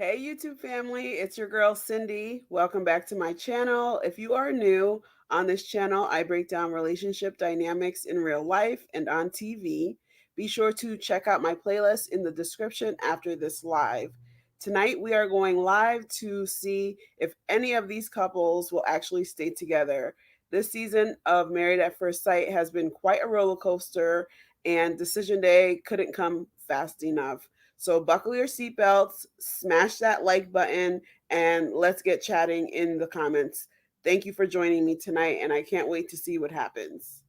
Hey YouTube family, it's your girl Cindy. Welcome back to my channel. If you are new on this channel, I break down relationship dynamics in real life and on TV. Be sure to check out my playlist in the description after this live. Tonight we are going live to see if any of these couples will actually stay together. This season of Married at First Sight has been quite a roller coaster, and decision day couldn't come fast enough. So buckle your seatbelts, smash that like button, and let's get chatting in the comments. Thank you for joining me tonight, and I can't wait to see what happens.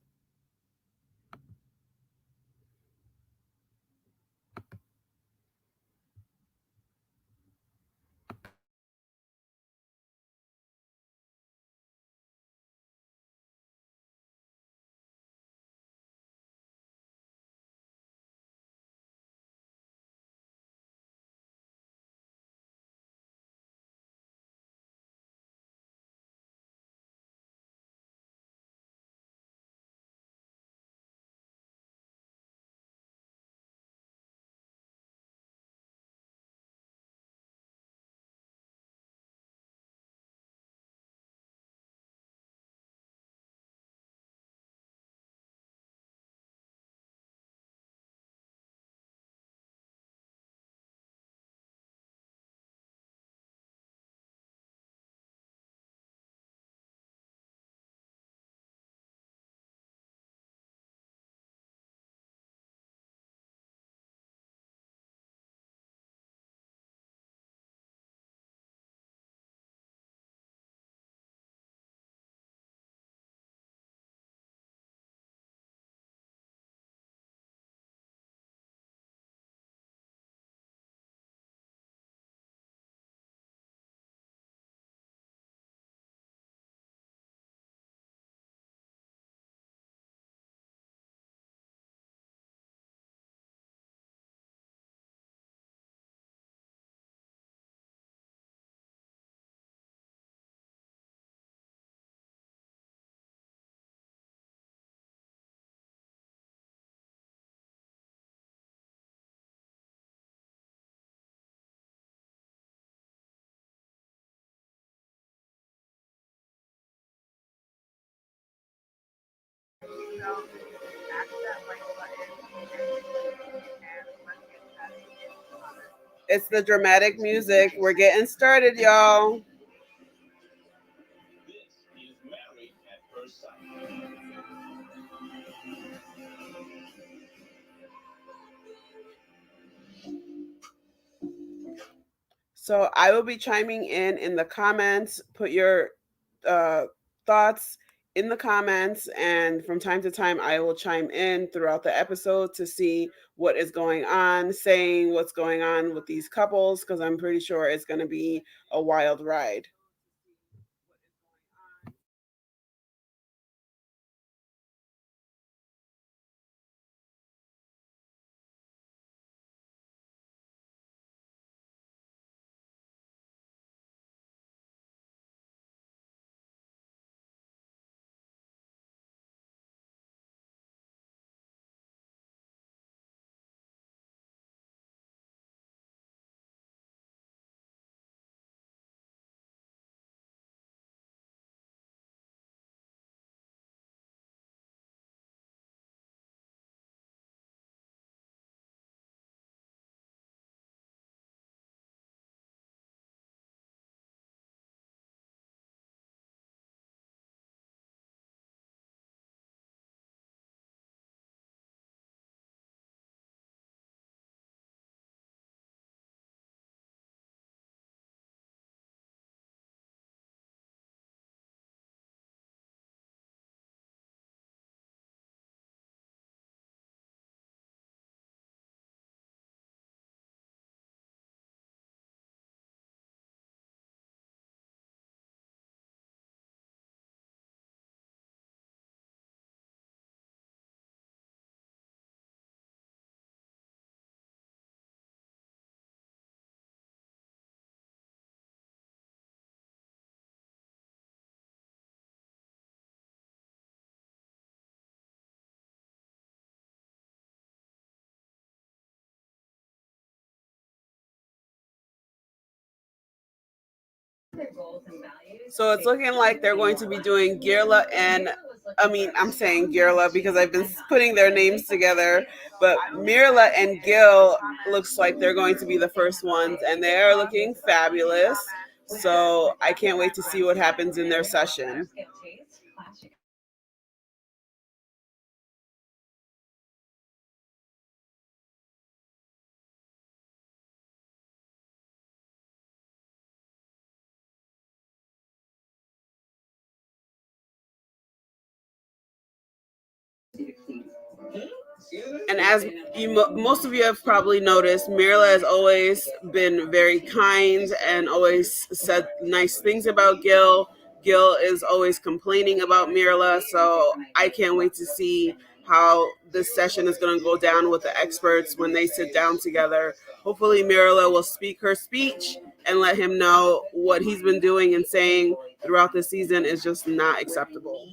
It's the dramatic music. We're getting started, y'all. So I will be chiming in the comments. Put your uh, thoughts in the comments, and from time to time, I will chime in throughout the episode to see what is going on, saying what's going on with these couples, because I'm pretty sure it's going to be a wild ride. So it's looking like they're going to be doing Girla and, I'm saying Girla because I've been putting their names together, but Mirla and Gil looks like they're going to be the first ones, and they are looking fabulous. So I can't wait to see what happens in their session. And as most of you have probably noticed, Mirla has always been very kind and always said nice things about Gil. Gil is always complaining about Mirla, so I can't wait to see how this session is going to go down with the experts when they sit down together. Hopefully, Mirla will speak her speech and let him know what he's been doing and saying throughout the season is just not acceptable.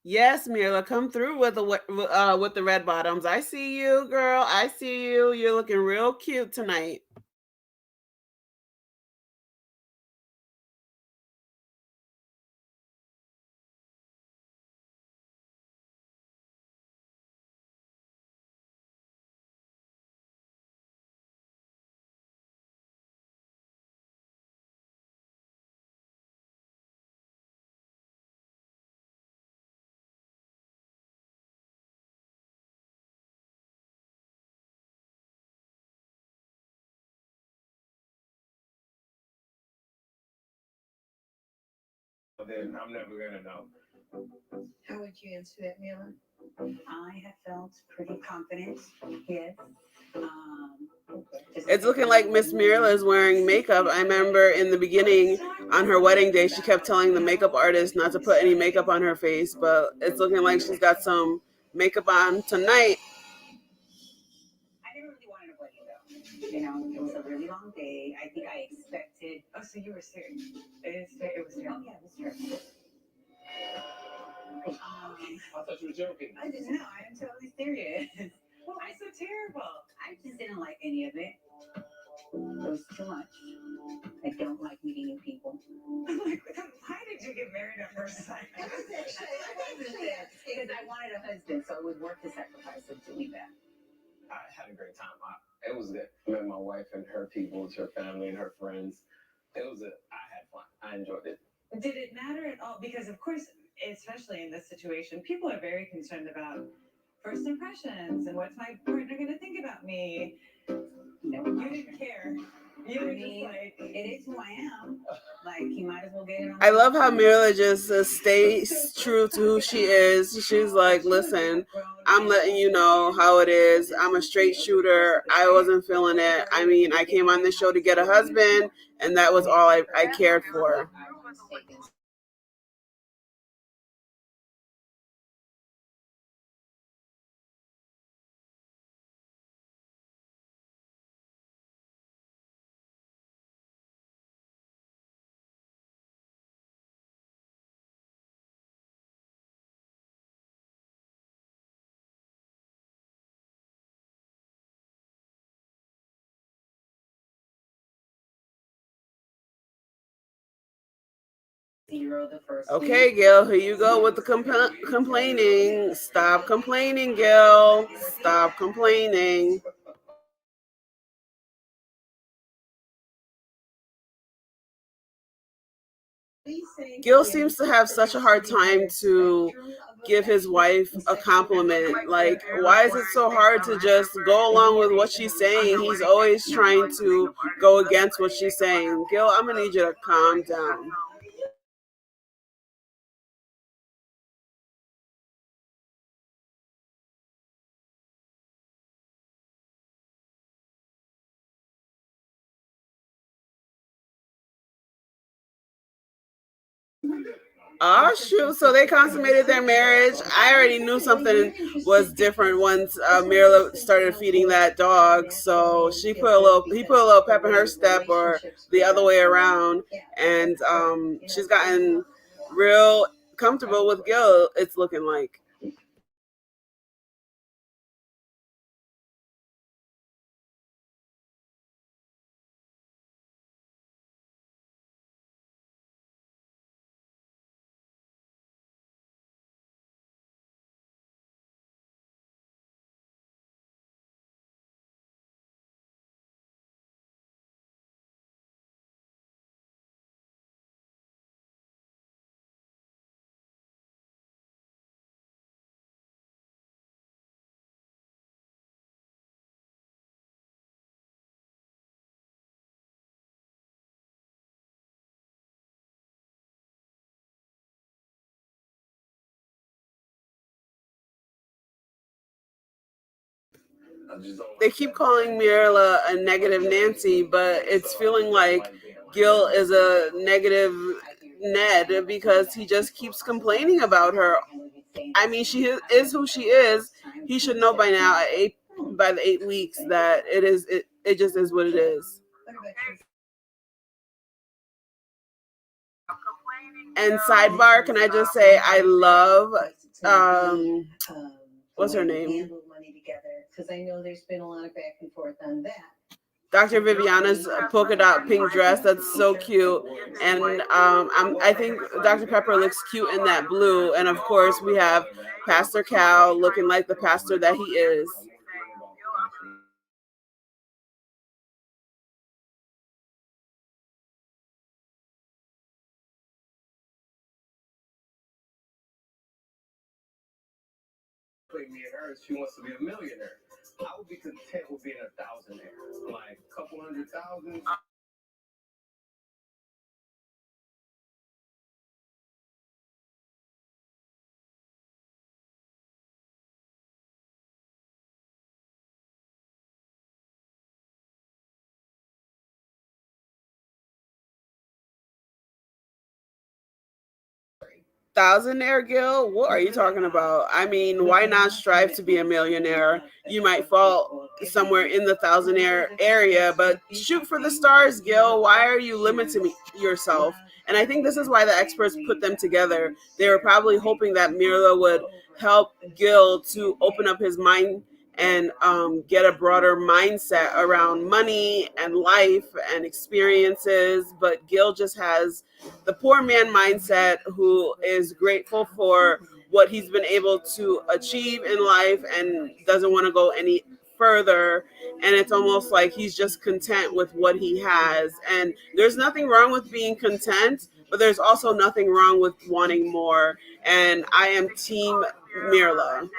Yes, Mirla, come through with the red bottoms. I see you, girl. I see you. You're looking real cute tonight. Then I'm never gonna know. How would you answer that, Mila? I have felt pretty confident. Yes. It's looking like Miss Mirla is wearing makeup. I remember in the beginning on her wedding day, she kept telling the makeup artist not to put any makeup on her face, but it's looking like she's got some makeup on tonight. I never really wanted a wedding though. You know, it was a really long day. I think I expected. Oh, so you were serious? It was serious. Oh yeah, it was serious. I thought you were joking. I didn't know. I am totally serious. Well, I so terrible. I just didn't like any of it. It was too much. I don't like meeting new people. Like, why did you get married at first sight? Because I wanted a husband, so it was worth the sacrifice of doing that. I had a great time. It was good. I met my wife and her people, her family and her friends. It was I had fun. I enjoyed it. Did it matter at all? Because of course, especially in this situation, people are very concerned about first impressions and what's my partner going to think about me. No, you didn't care. You were just like, it is who I am. Like, you might as well get it on. I love how Mirla just stays true to who she is. She's like, listen, I'm letting you know how it is. I'm a straight shooter. I wasn't feeling it. I mean, I came on this show to get a husband, and that was all I cared for. Okay, Gil, here you go with the complaining. Stop complaining, Gil. Stop complaining. Gil seems to have such a hard time to give his wife a compliment. Like, why is it so hard to just go along with what she's saying? He's always trying to go against what she's saying. Gil, I'm gonna need you to calm down. Oh shoot! So they consummated their marriage. I already knew something was different once Mirla started feeding that dog. So he put a little pep in her step, or the other way around, and she's gotten real comfortable with Gil. It's looking like. They keep calling Mirla a negative Nancy, but it's feeling like Gil is a negative Ned because he just keeps complaining about her. I mean, she is who she is. He should know by now, by the 8 weeks, that it just is what it is. And sidebar, can I just say I love what's her name? Because I know there's been a lot of back and forth on that. Dr. Viviana's polka dot pink dress. That's so cute. And I think Dr. Pepper looks cute in that blue. And of course, we have Pastor Cal looking like the pastor that he is. 1,000,000. She wants to be a millionaire. I would be content with being a thousandaire, like a couple 100,000. 1,000-aire Gil? What are you talking about? I mean, why not strive to be a millionaire? You might fall somewhere in the 1,000-aire area, but shoot for the stars, Gil. Why are you limiting yourself? And I think this is why the experts put them together. They were probably hoping that Mirla would help Gil to open up his mind and get a broader mindset around money and life and experiences. But Gil just has the poor man mindset who is grateful for what he's been able to achieve in life and doesn't want to go any further, and it's almost like he's just content with what he has. And there's nothing wrong with being content, but there's also nothing wrong with wanting more. And I am team Mirla.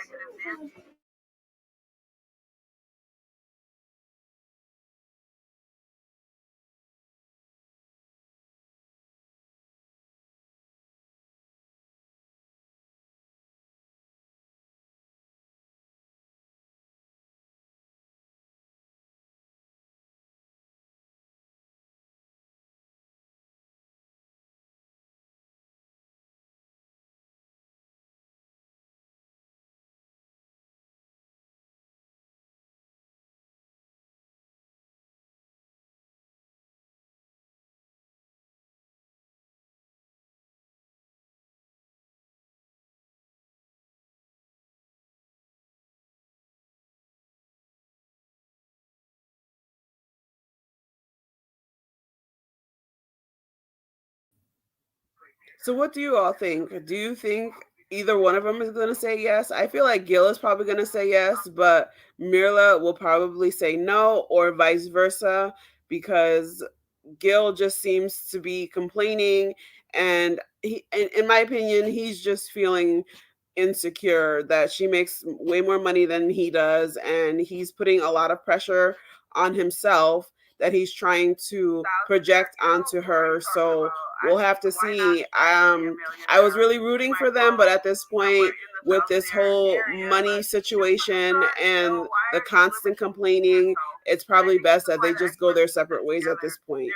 So, what do you all think? Do you think either one of them is going to say yes? I feel like Gil is probably going to say yes, but Mirla will probably say no, or vice versa, because Gil just seems to be complaining, and in my opinion, he's just feeling insecure that she makes way more money than he does, and he's putting a lot of pressure on himself that he's trying to project onto her. So we'll have to see. I was really rooting for them, but at this point, with this whole money situation and the constant complaining, it's probably best that they just go their separate ways at this point.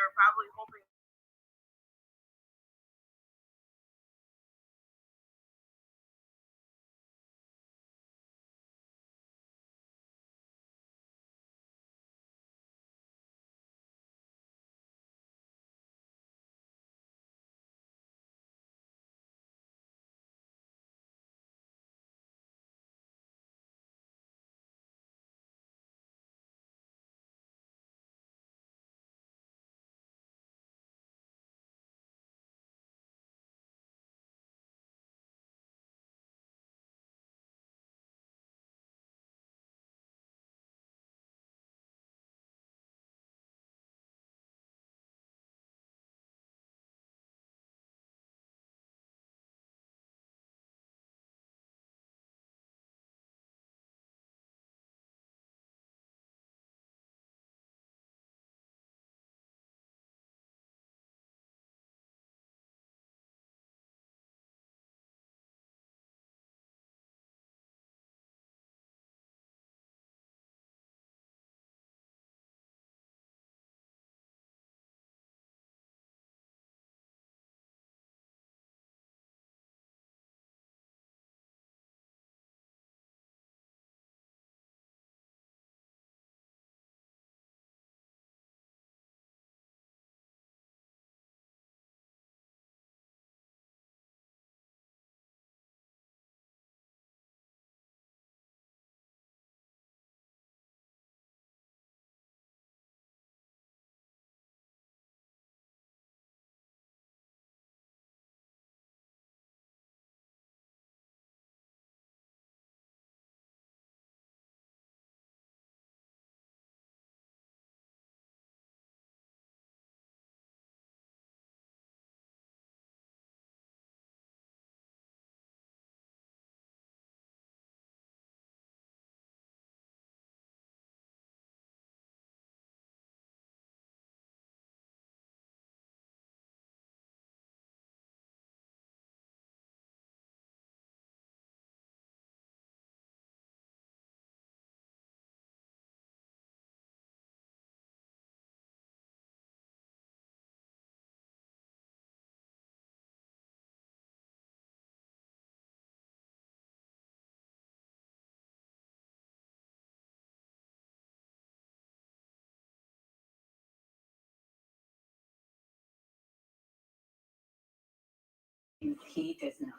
He does not.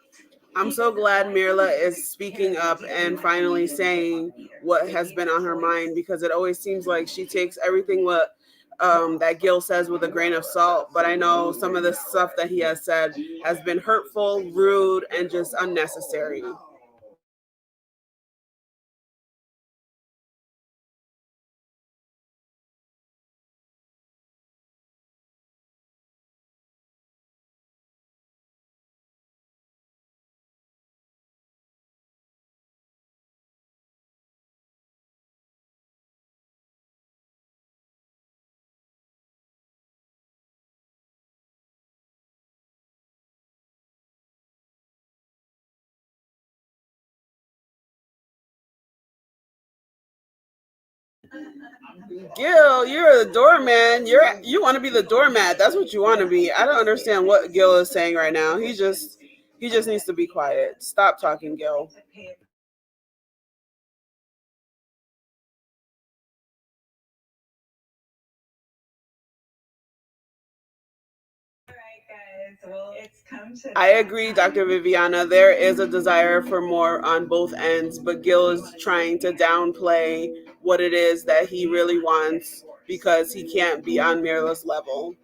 I'm so glad Mirla is speaking up and finally saying what has been on her mind, because it always seems like she takes everything what that Gil says with a grain of salt. But I know some of the stuff that he has said has been hurtful, rude, and just unnecessary. Gil, you're the doorman. You want to be the doormat. That's what you want to be. I don't understand what Gil is saying right now. He just needs to be quiet. Stop talking, Gil. I agree, Dr. Viviana. There is a desire for more on both ends, but Gil is trying to downplay what it is that he really wants because he can't be on Mirla's level.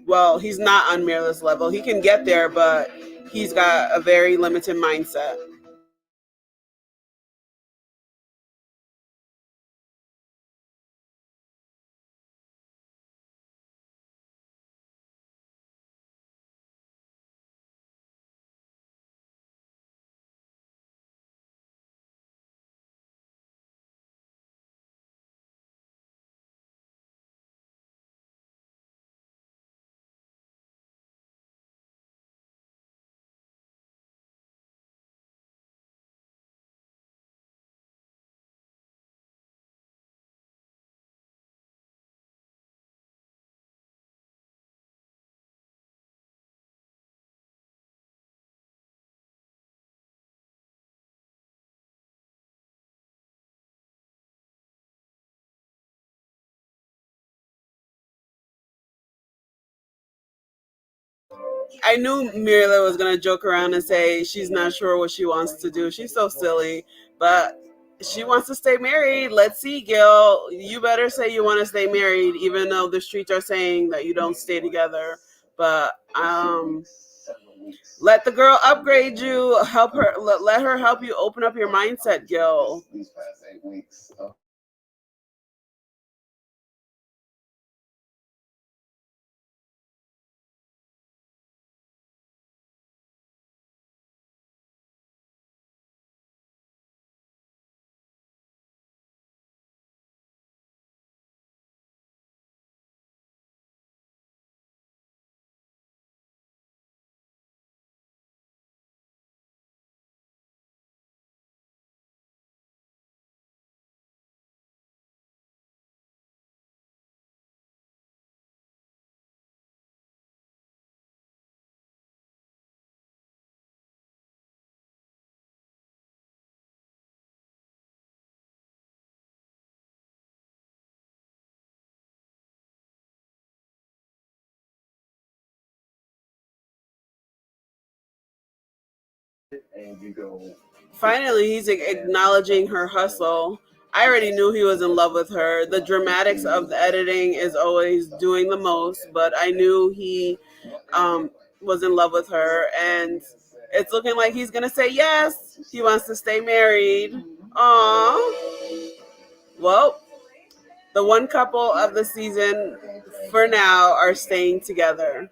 Well, he's not on Mirla's level. He can get there, but he's got a very limited mindset. I knew Mirla was gonna joke around and say she's not sure what she wants to do. She's so silly, but she wants to stay married. Let's see, Gil. You better say you want to stay married, even though the streets are saying that you don't stay together. But let the girl upgrade you. Help her. Let her help you open up your mindset, Gil. Finally, he's acknowledging her hustle. I already knew he was in love with her. The dramatics of the editing is always doing the most, but I knew he was in love with her, and it's looking like he's gonna say yes. He wants to stay married. Aww. Well, the one couple of the season for now are staying together.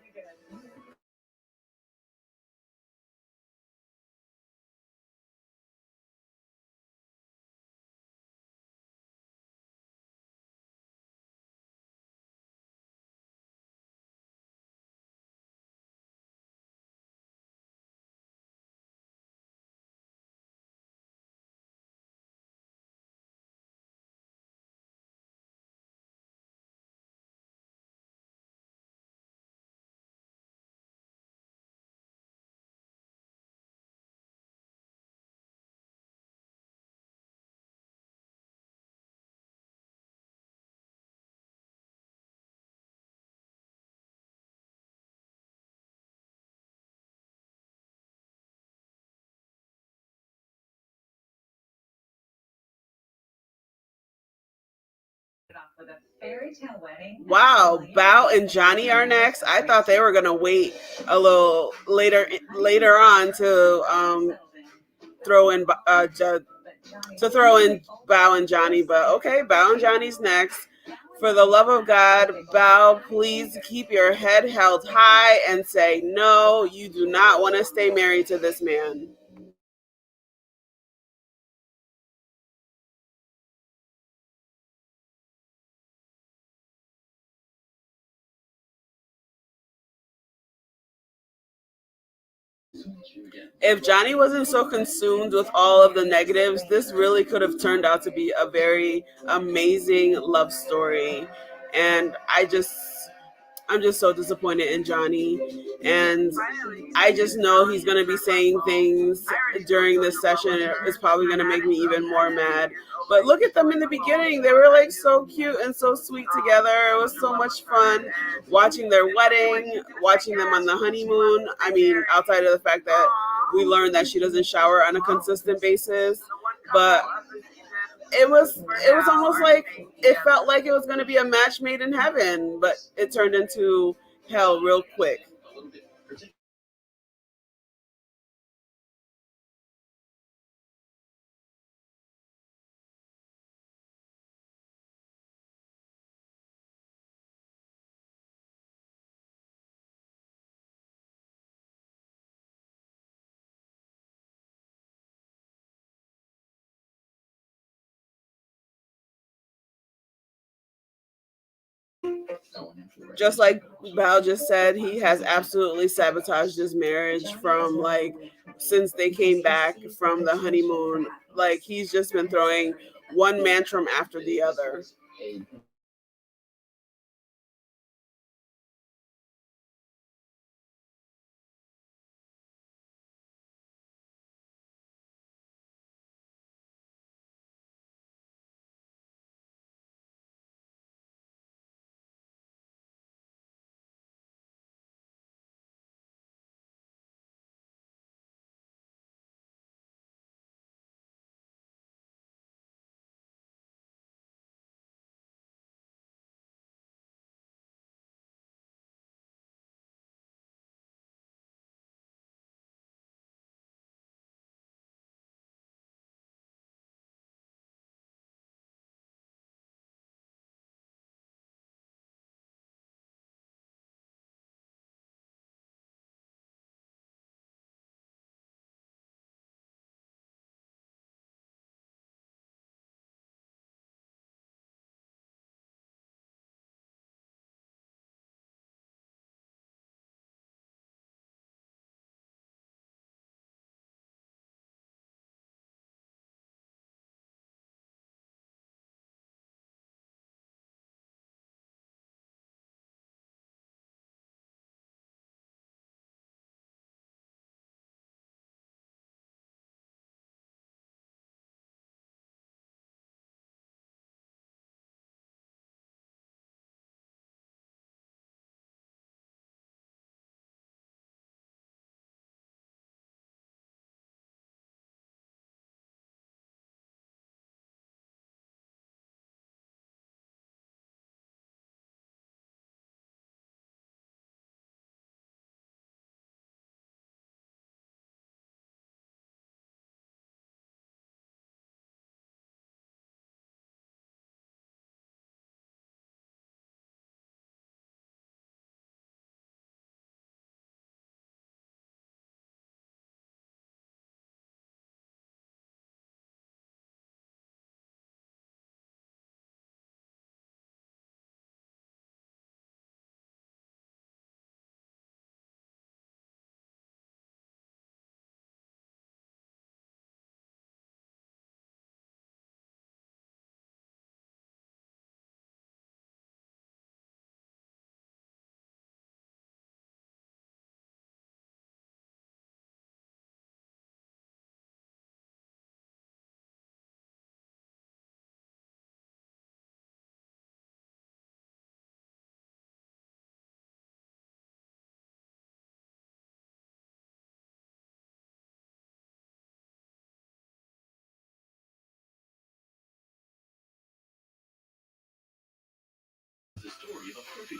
Wow, Bao and Johnny are next. I thought they were gonna wait a little later on to throw in to throw in Bao and Johnny, but okay, Bao and Johnny's next. For the love of God, Bao, please keep your head held high and say no. You do not want to stay married to this man. If Johnny wasn't so consumed with all of the negatives, this really could have turned out to be a very amazing love story. And I'm just so disappointed in Johnny. And I just know he's going to be saying things during this session. It's probably going to make me even more mad. But look at them in the beginning. They were like so cute and so sweet together. It was so much fun watching their wedding, watching them on the honeymoon. I mean, outside of the fact that we learned that she doesn't shower on a consistent basis. But it was almost like it felt like it was going to be a match made in heaven, but it turned into hell real quick. Just like Bao just said, he has absolutely sabotaged his marriage from like since they came back from the honeymoon. Like he's just been throwing one tantrum after the other.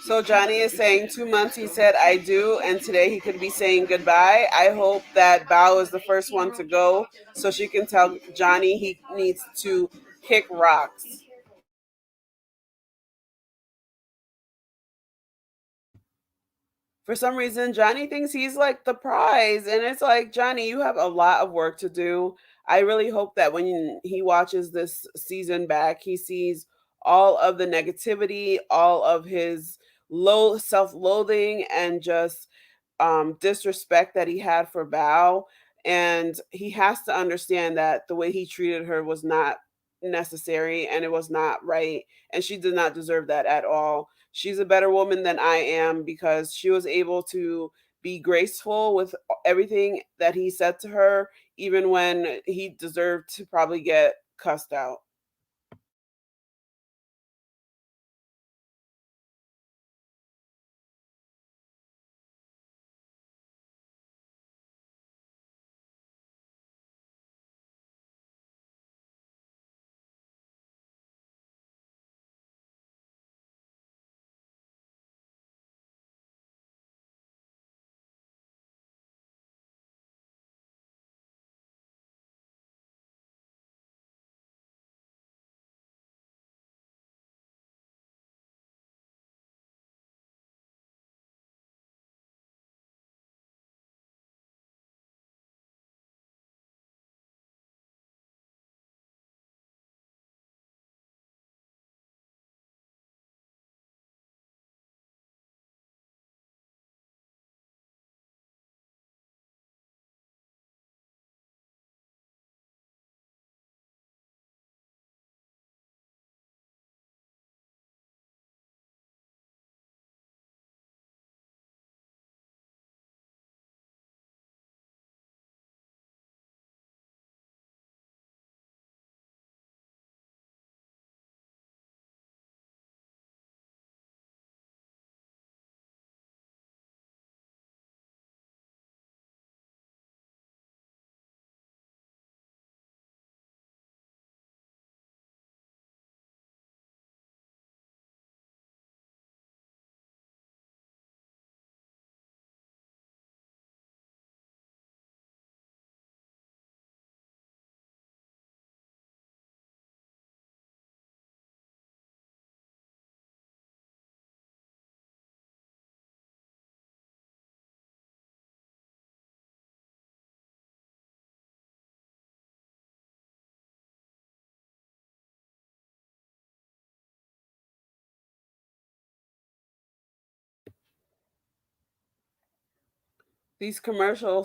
So Johnny is saying 2 months he said I do, and today he could be saying goodbye. I hope that Bao is the first one to go so she can tell Johnny he needs to kick rocks. For some reason, Johnny thinks he's like the prize. And it's like, Johnny, you have a lot of work to do. I really hope that when he watches this season back, he sees all of the negativity, all of his low self loathing, and just disrespect that he had for Bao. And he has to understand that the way he treated her was not necessary and it was not right. And she did not deserve that at all. She's a better woman than I am because she was able to be graceful with everything that he said to her, even when he deserved to probably get cussed out. This commercial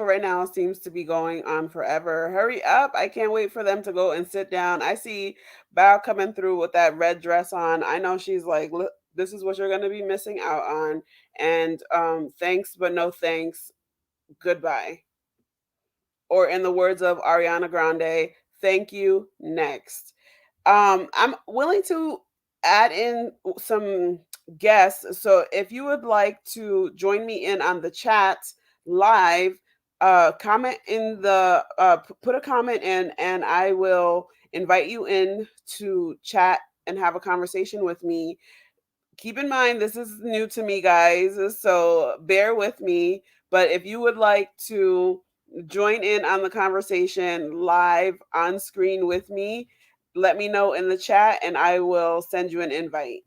right now seems to be going on forever. Hurry up. I can't wait for them to go and sit down. I see Bao coming through with that red dress on. I know she's like, "Look, this is what you're going to be missing out on." And thanks, but no thanks. Goodbye. Or in the words of Ariana Grande, thank you, next. I'm willing to add in some guests. So if you would like to join me in on the chat live, comment in the put a comment in, and I will invite you in to chat and have a conversation with me. Keep in mind this is new to me, guys, so bear with me. But if you would like to join in on the conversation live on screen with me, let me know in the chat and I will send you an invite.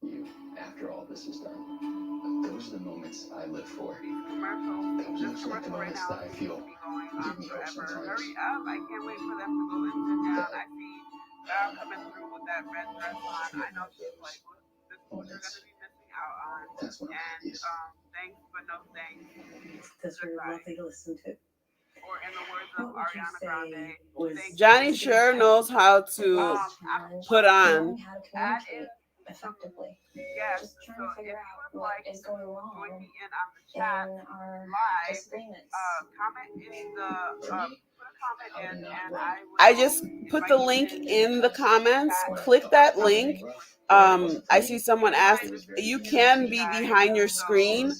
You after all this is done. Those are the moments I live for. Those are like the moments that I feel give me hope sometimes. Hurry up. I can't wait for them to go and sit down. I see Val coming through with that red dress on. I know she's like, "Look, this is what you're going to be missing out on." That's when I'm And happiest. thanks, but no thanks. Because we're lovely to listen to. Or in the words of What would you Ariana say Grande, was Johnny sure knows how to challenge put on. knowing how to communicate? effectively. Yes. Just trying So to if figure you out would what like is to going join wrong me in on the chat in our live, disagreements. comment in the put a comment in, and I just put the link in the comments. Click that link. I see someone asked, you can be behind your screen.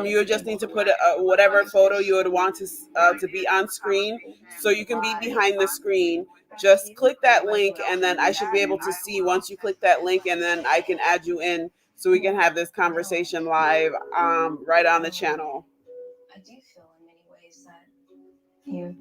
You just need to put whatever photo you would want to be on screen, so you can be behind the screen. Just click that link, and then I should be able to see once you click that link, and then I can add you in so we can have this conversation live right on the channel. I do feel in many ways that you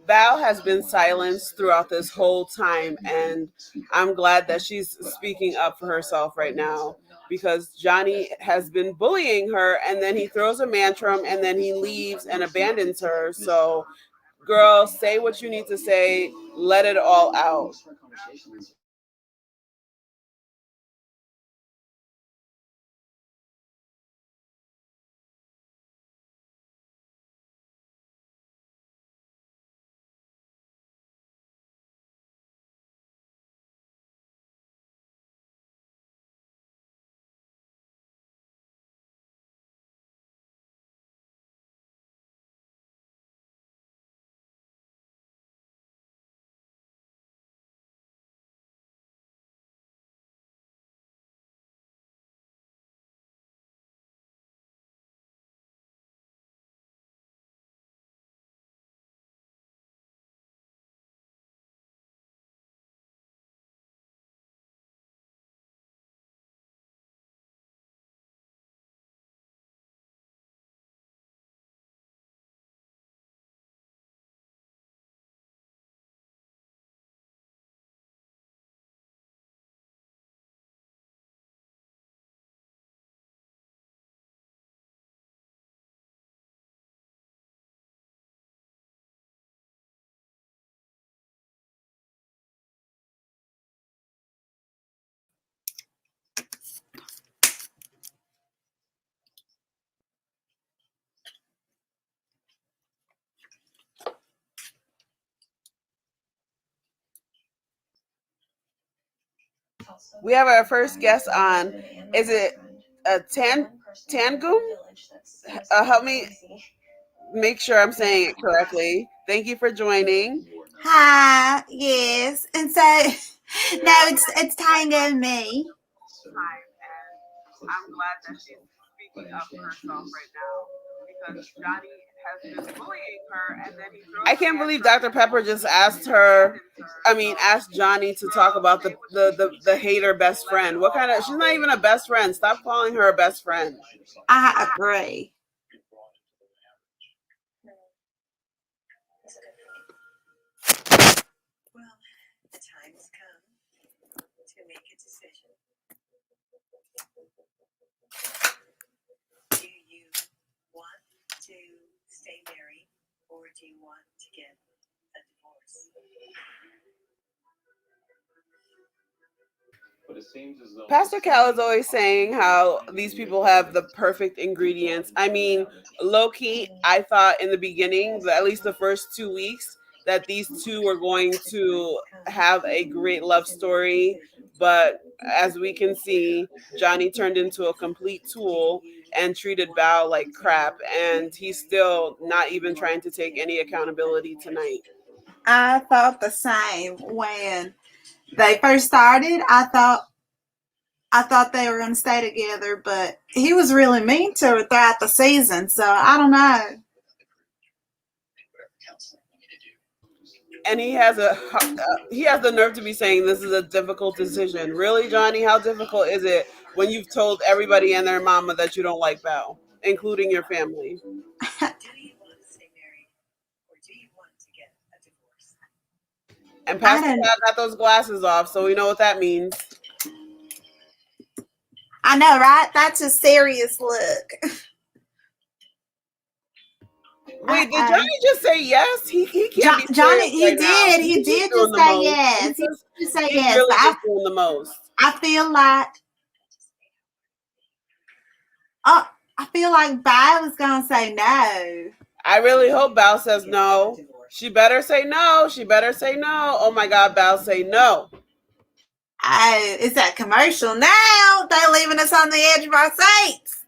Val has been silenced throughout this whole time, and I'm glad that she's speaking up for herself right now, because Johnny has been bullying her, and then he throws a tantrum, and then he leaves and abandons her. So, girl, say what you need to say, let it all out. We have our first guest on. Is it a Tangum? Help me make sure I'm saying it correctly. Thank you for joining. Hi, yes. And so no, it's Tango and me. Time, and I'm glad that she's speaking up for herself right now, because Johnny has been bullying her, and then he throws. I can't believe Dr. Pepper just asked her. I mean, asked Johnny to talk about the hater best friend. What kind of? She's not even a best friend. Stop calling her a best friend. I agree. Well, the time has come to make a decision. Do you want to stay married, or do you want to get a divorce? Pastor Cal is always saying how these people have the perfect ingredients. I mean, low key, I thought in the beginning, at least the first 2 weeks, that these two were going to have a great love story. But as we can see, Johnny turned into a complete tool and treated Bao like crap. And he's still not even trying to take any accountability tonight. I thought the same when they first started. I thought they were going to stay together, but he was really mean to her throughout the season. So I don't know. And he has the nerve to be saying this is a difficult decision. Really, Johnny? How difficult is it when you've told everybody and their mama that you don't like Bao, including your family? Do you want to stay married or do you want to get a divorce? And I Pastor don't. Pat got those glasses off, so we know what that means. I know, right? That's a serious look. Wait, did Uh-oh. Johnny just say yes? He can't be Johnny, serious right he now. did. He He's did doing just the say most. yes. He did just say He's yes. really But just doing the most. I feel like, oh, I feel like Bao was gonna say no. I really hope Bao says no. She better say no. She better say no. Oh my God, Bao, say no. Oh, it's that commercial now. They're leaving us on the edge of our seats.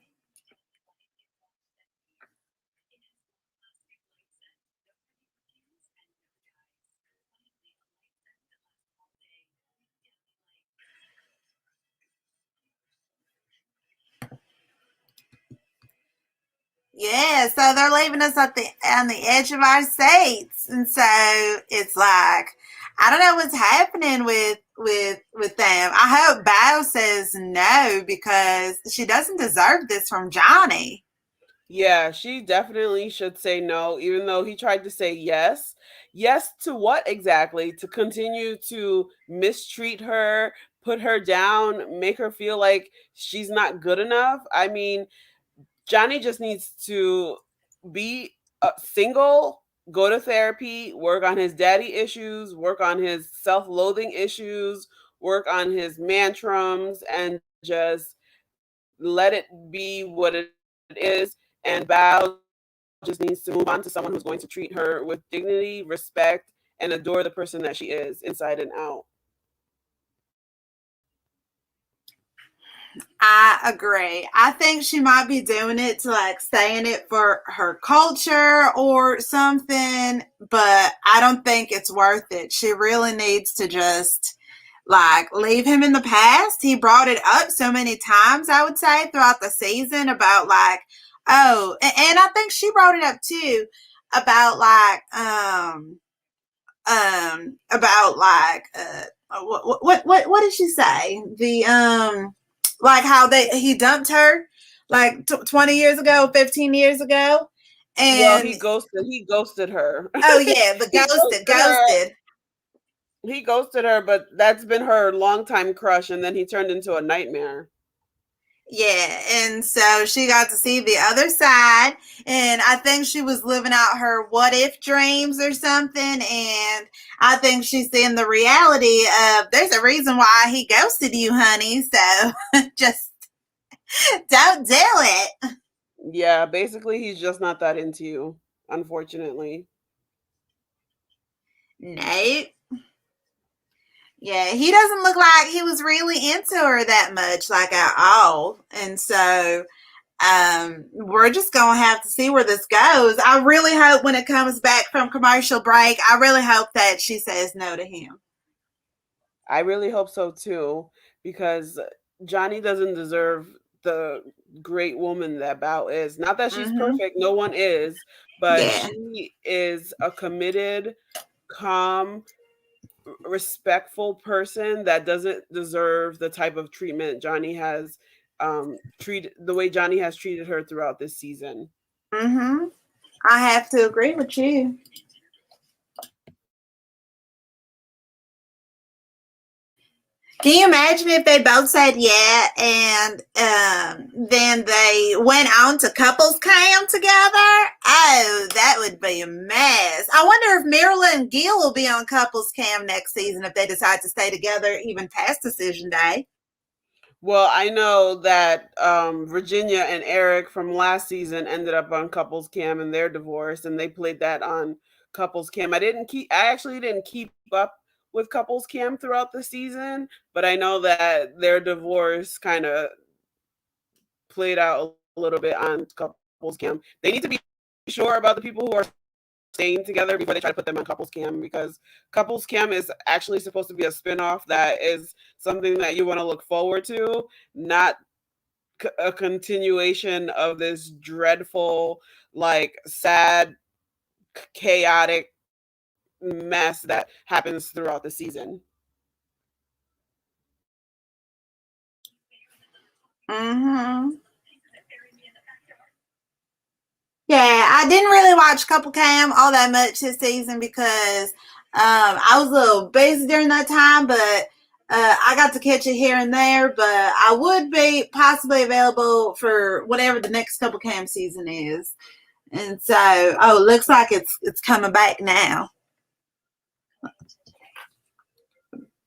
Yeah, so they're leaving us at the on the edge of our seats, and so it's like I don't know what's happening with them. I hope Bao says no because she doesn't deserve this from Johnny. Yeah, she definitely should say no, even though he tried to say yes. Yes to what exactly? To continue to mistreat her, put her down, make her feel like she's not good enough. I mean, Johnny just needs to be single, go to therapy, work on his daddy issues, work on his self loathing issues, work on his mantrums, and just let it be what it is. And Bao just needs to move on to someone who's going to treat her with dignity, respect, and adore the person that she is inside and out. I agree. I think she might be doing it to like stay in it for her culture or something, but I don't think it's worth it. She really needs to just like leave him in the past. He brought it up so many times, I would say, throughout the season about like, oh, and I think she brought it up too about like about like what did she say? The like how he dumped her like 20 years ago, 15 years ago. Well, And he ghosted her. oh yeah, the he ghosted ghosted her. ghosted. He ghosted her, but that's been her longtime crush, and then he turned into a nightmare. Yeah, and so she got to see the other side, and I think she was living out her what if dreams or something, and I think she's seeing the reality of there's a reason why he ghosted you, honey, so just don't do it. Yeah, basically, he's just not that into you, unfortunately. Nope. Yeah, he doesn't look like he was really into her that much, like at all. And so we're just gonna have to see where this goes. I really hope when it comes back from commercial break, I really hope that she says no to him. I really hope so too, because Johnny doesn't deserve the great woman that Bao is. Not that she's Mm-hmm. perfect, no one is, but Yeah. she is a committed, calm, respectful person that doesn't deserve the type of treatment Johnny has treated the way Johnny has treated her throughout this season. Mm-hmm. I have to agree with you. Can you imagine if they both said yeah and then they went on to couples cam together? Oh, that would be a mess. I wonder if Mirla and Gil will be on couples cam next season if they decide to stay together even past decision day. Well, I know that Virginia and Eric from last season ended up on couples cam and they're divorced, and they played that on couples cam. I actually didn't keep up with couples cam throughout the season, but I know that their divorce kind of played out a little bit on couples cam. They need to be sure about the people who are staying together before they try to put them on couples cam, because couples cam is actually supposed to be a spin-off that is something that you want to look forward to, not a continuation of this dreadful, like sad, chaotic mess that happens throughout the season. Mm-hmm. Yeah, I didn't really watch Couple Cam all that much this season because I was a little busy during that time, but I got to catch it here and there. But I would be possibly available for whatever the next Couple Cam season is. And so, oh, it looks like it's coming back now.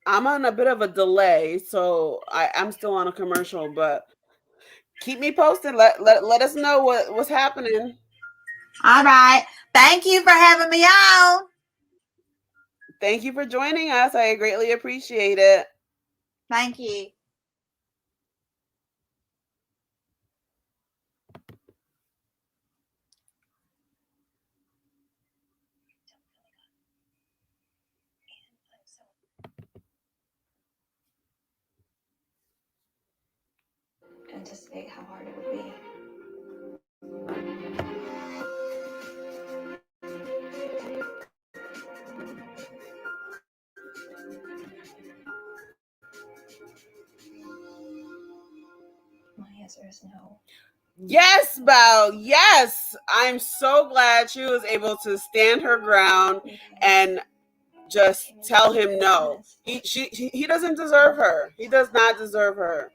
I'm on a bit of a delay, so I'm still on a commercial, but keep me posted. Let us know what's happening. All right. Thank you for having me on. Thank you for joining us. I greatly appreciate it. Thank you. Anticipate how hard it would be. My answer is no. Yes, Bao. Yes. I'm so glad she was able to stand her ground and just tell him no. He doesn't deserve her. He does not deserve her.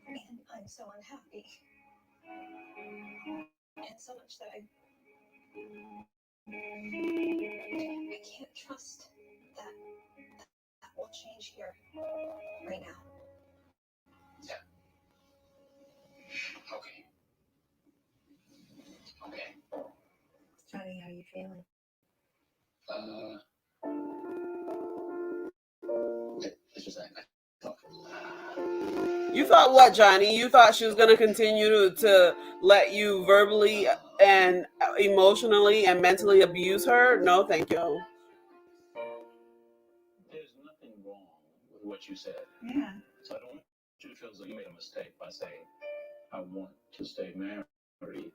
And I'm so unhappy. And so much that I can't trust that will change here right now. Yeah. Okay. Johnny, how are you feeling? It's just I thought. You thought what, Johnny? You thought she was going to continue to let you verbally and emotionally and mentally abuse her? No, thank you. There's nothing wrong with what you said. Yeah. So I don't want you to feel as though you made a mistake by saying, I want to stay married.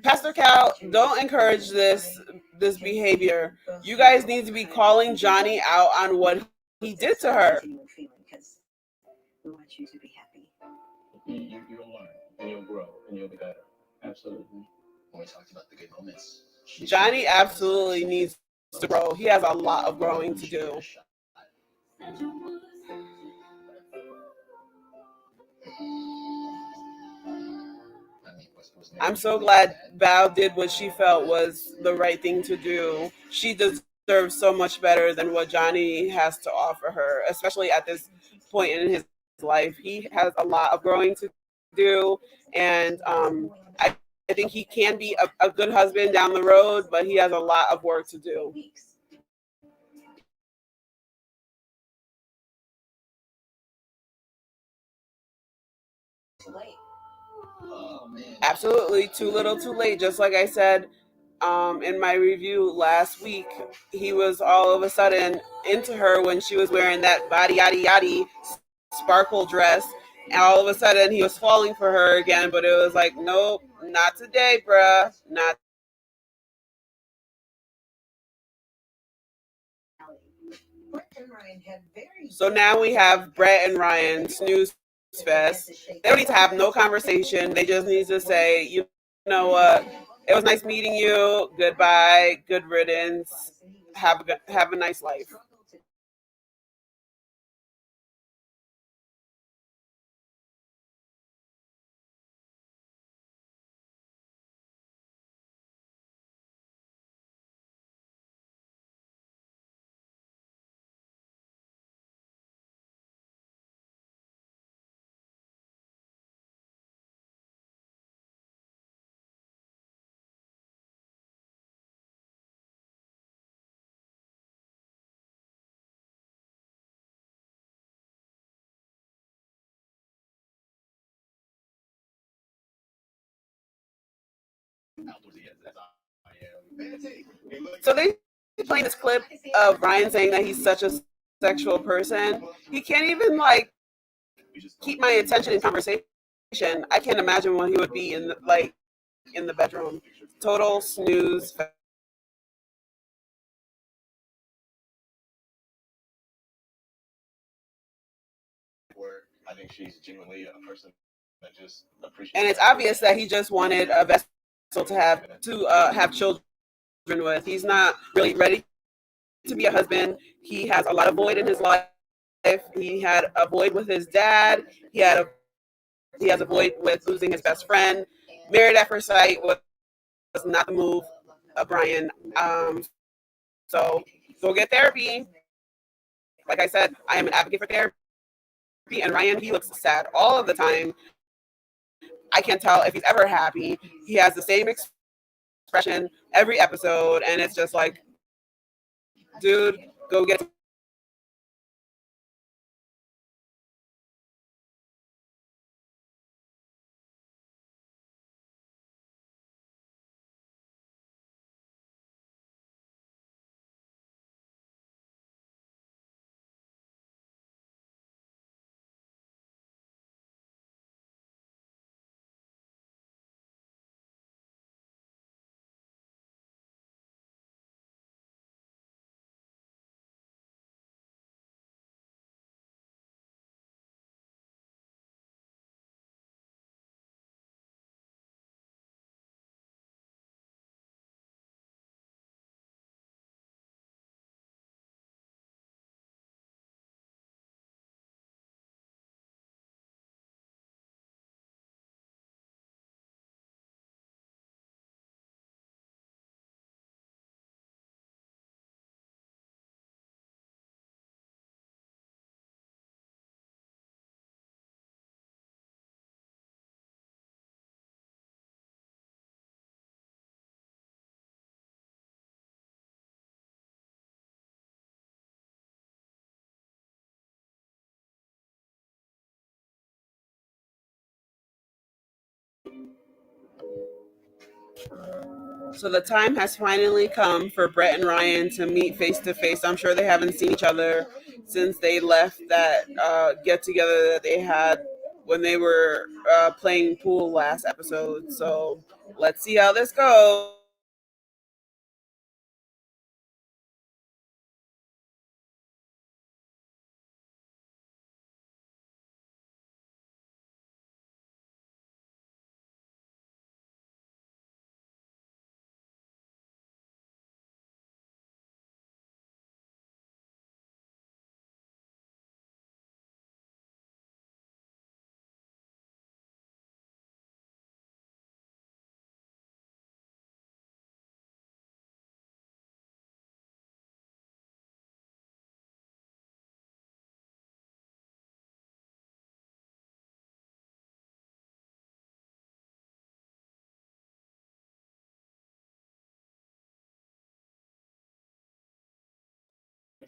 Pastor Cal, don't encourage this behavior. You guys need to be calling Johnny out on what he did to her. Because we want you to be happy. You'll learn, and you'll grow, and you'll be better. Absolutely. When we talked about the good moments, Johnny absolutely needs to grow. He has a lot of growing to do. I'm so glad Bao did what she felt was the right thing to do. She deserves so much better than what Johnny has to offer her, especially at this point in his life. He has a lot of growing to do, and I think he can be a good husband down the road, but he has a lot of work to do. Absolutely, too little, too late. Just like I said in my review last week, he was all of a sudden into her when she was wearing that body yaddy yaddy sparkle dress, and all of a sudden he was falling for her again. But it was like, nope, not today, bruh, not. So now we have Brett and Ryan snooze fest. They don't need to have no conversation. They just need to say, you know what, it was nice meeting you. Goodbye. Good riddance. Have a nice life. So they playing this clip of Ryan saying that he's such a sexual person. He can't even like keep my attention in conversation. I can't imagine what he would be in the bedroom. Total snooze. I think she's genuinely a person that just appreciates And it's life for obvious what that it he is. just wanted a vessel to have children with. He's not really ready to be a husband. He has a lot of void in his life. He had a void with his dad. He has a void with losing his best friend. Married at first sight was not the move, Brian. So go get therapy. Like I said, I am an advocate for therapy, and Ryan, he looks sad all of the time. I can't tell if he's ever happy. He has the same expression every episode, and it's just like, dude, go get therapy. So the time has finally come for Brett and Ryan to meet face to face. I'm sure they haven't seen each other since they left that get together that they had when they were playing pool last episode. So let's see how this goes.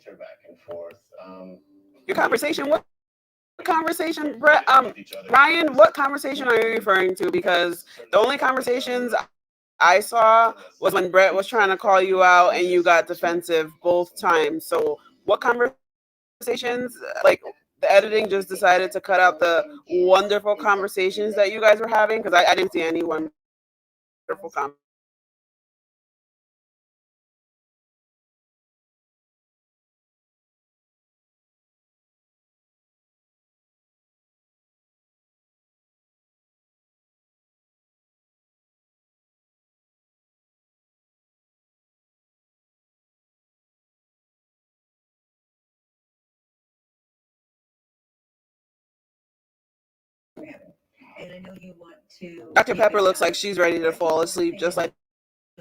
Back and forth. Your conversation. What conversation, Brett? Ryan, what conversation are you referring to? Because the only conversations I saw was when Brett was trying to call you out and you got defensive both times. So what conversations? Like the editing just decided to cut out the wonderful conversations that you guys were having because I didn't see any wonderful conversations. And I know you want to Dr. keep Pepper it looks like down. she's ready to fall asleep just like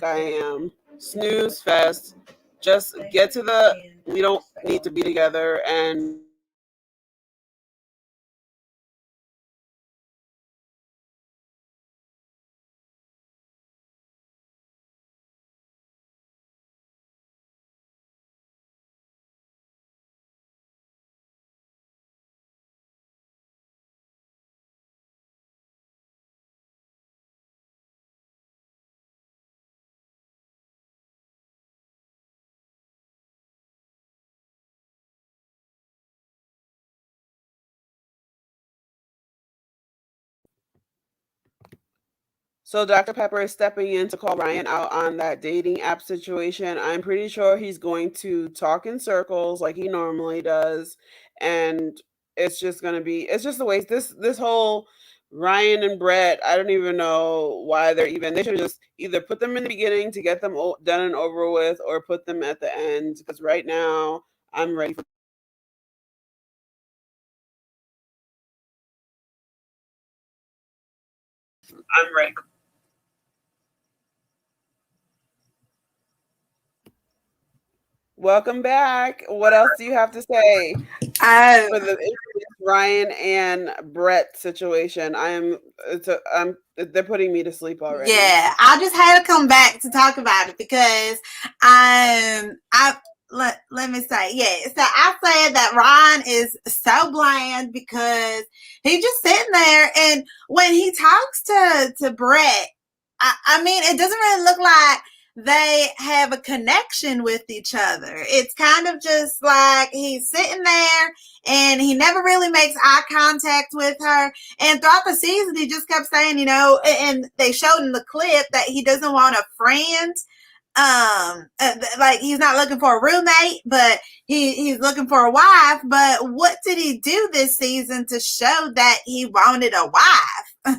I am. Snooze fest. Just get to the we don't need to be together and so Dr. Pepper is stepping in to call Ryan out on that dating app situation. I'm pretty sure he's going to talk in circles like he normally does. And it's just gonna be, it's just the way this whole Ryan and Brett, I don't even know why they're even, they should just either put them in the beginning to get them done and over with, or put them at the end, because right now I'm ready for. I'm ready. Welcome back. What else do you have to say Oh, for the Ryan and Brett situation? They're putting me to sleep already. yeah. I just had to come back to talk about it because I let me say, yeah. So I said that Ryan is so bland because he's just sitting there, and when he talks to Brett, I mean, it doesn't really look like they have a connection with each other. It's kind of just like he's sitting there and he never really makes eye contact with her. And throughout the season, he just kept saying, and they showed in the clip that he doesn't want a friend. Like he's not looking for a roommate, but he's looking for a wife. But what did he do this season to show that he wanted a wife?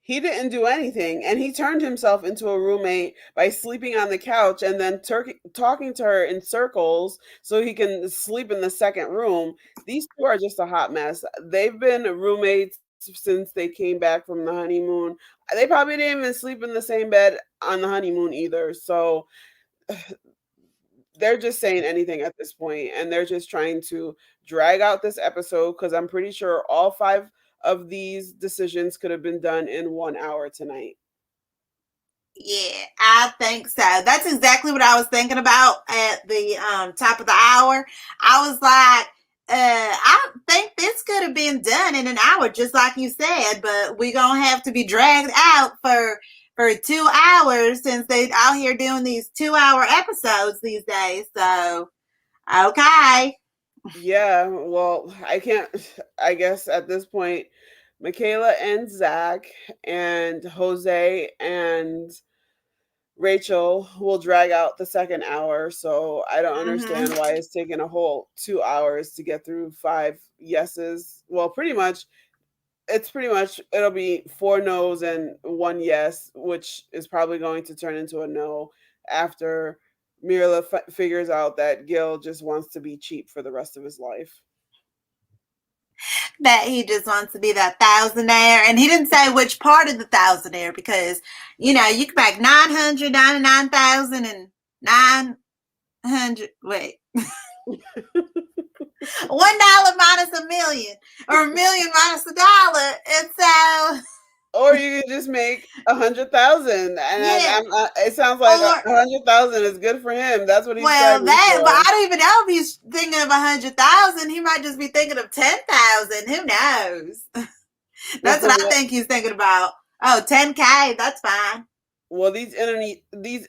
He didn't do anything, and he turned himself into a roommate by sleeping on the couch and then talking to her in circles so he can sleep in the second room. These two are just a hot mess. They've been roommates since they came back from the honeymoon. They probably didn't even sleep in the same bed on the honeymoon either. So they're just saying anything at this point, and they're just trying to drag out this episode, because I'm pretty sure all five of these decisions could have been done in 1 hour tonight. Yeah, I think so. That's exactly what I was thinking about at the top of the hour. I was like, I think this could have been done in an hour, just like you said, but we're gonna have to be dragged out for 2 hours since they out here doing these 2 hour episodes these days. So okay. Yeah, well, I can't. I guess at this point, Michaela and Zach and Jose and Rachel will drag out the second hour. So I don't understand Mm-hmm. why it's taking a whole 2 hours to get through five yeses. Well, pretty much it'll be four no's and one yes, which is probably going to turn into a no after Mirla figures out that Gil just wants to be cheap for the rest of his life. That he just wants to be that thousandaire. And he didn't say which part of the thousandaire because, you can make 999,000 and 900. Wait. $1 minus a million or a million minus $1. And so. Or you can just make 100,000, and Yeah. it sounds like Or 100,000 is good for him. That's what he's well, striving but I for. don't even know if he's thinking of 100,000. He might just be thinking of 10,000. Who knows? That's what I think he's thinking about. Oh, 10K. That's fine. Well, these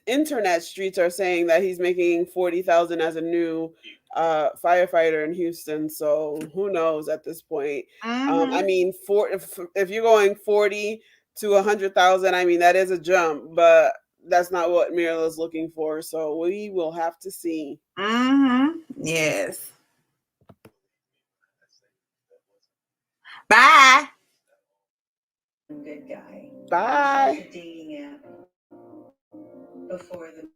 internet streets are saying that he's making 40,000 as a new firefighter in Houston. So who knows at this point? I Mm-hmm. mean, if you're going 40 to 100,000, I mean that is a jump, but that's not what Mirla's looking for. So we will have to see. Mm-hmm. Yes. Bye. Good guy. Bye. A dating app before the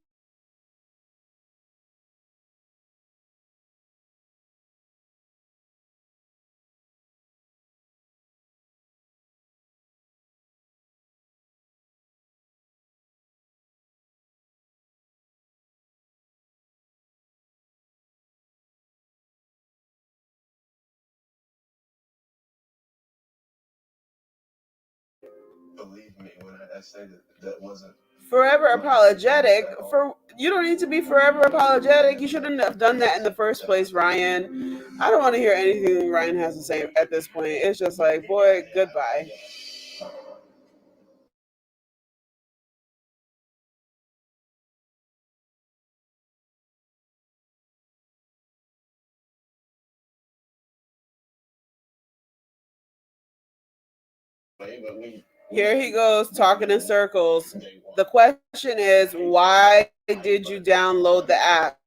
Believe me when I say that wasn't Forever apologetic for you don't need to be forever apologetic. You shouldn't have done that in the first place, Ryan. I don't want to hear anything Ryan has to say at this point. It's just like, boy, goodbye. Here he goes talking in circles. The question is, why did you download the app?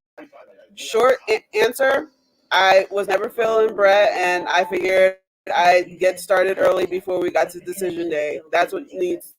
Short answer, I was never feeling Brett, and I figured I'd get started early before we got to decision day. That's what needs.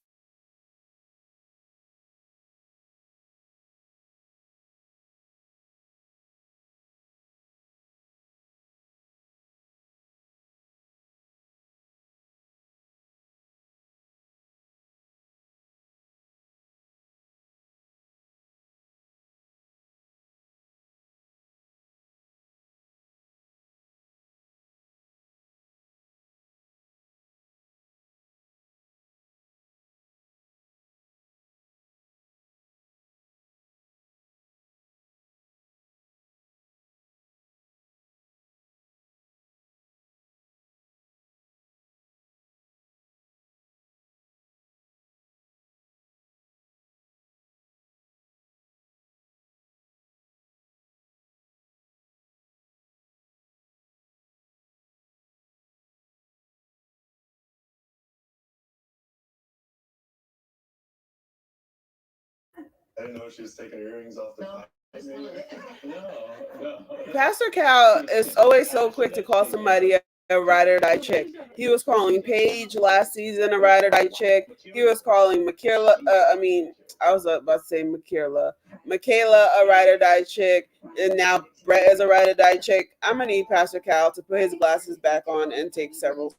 I didn't know she was taking her earrings off the pie. No. Pastor Cal is always so quick to call somebody a ride or die chick. He was calling Paige last season a ride or die chick. He was calling Michaela. I was about to say Michaela a ride or die chick, and now Brett is a ride or die chick. I'm gonna need Pastor Cal to put his glasses back on and take several.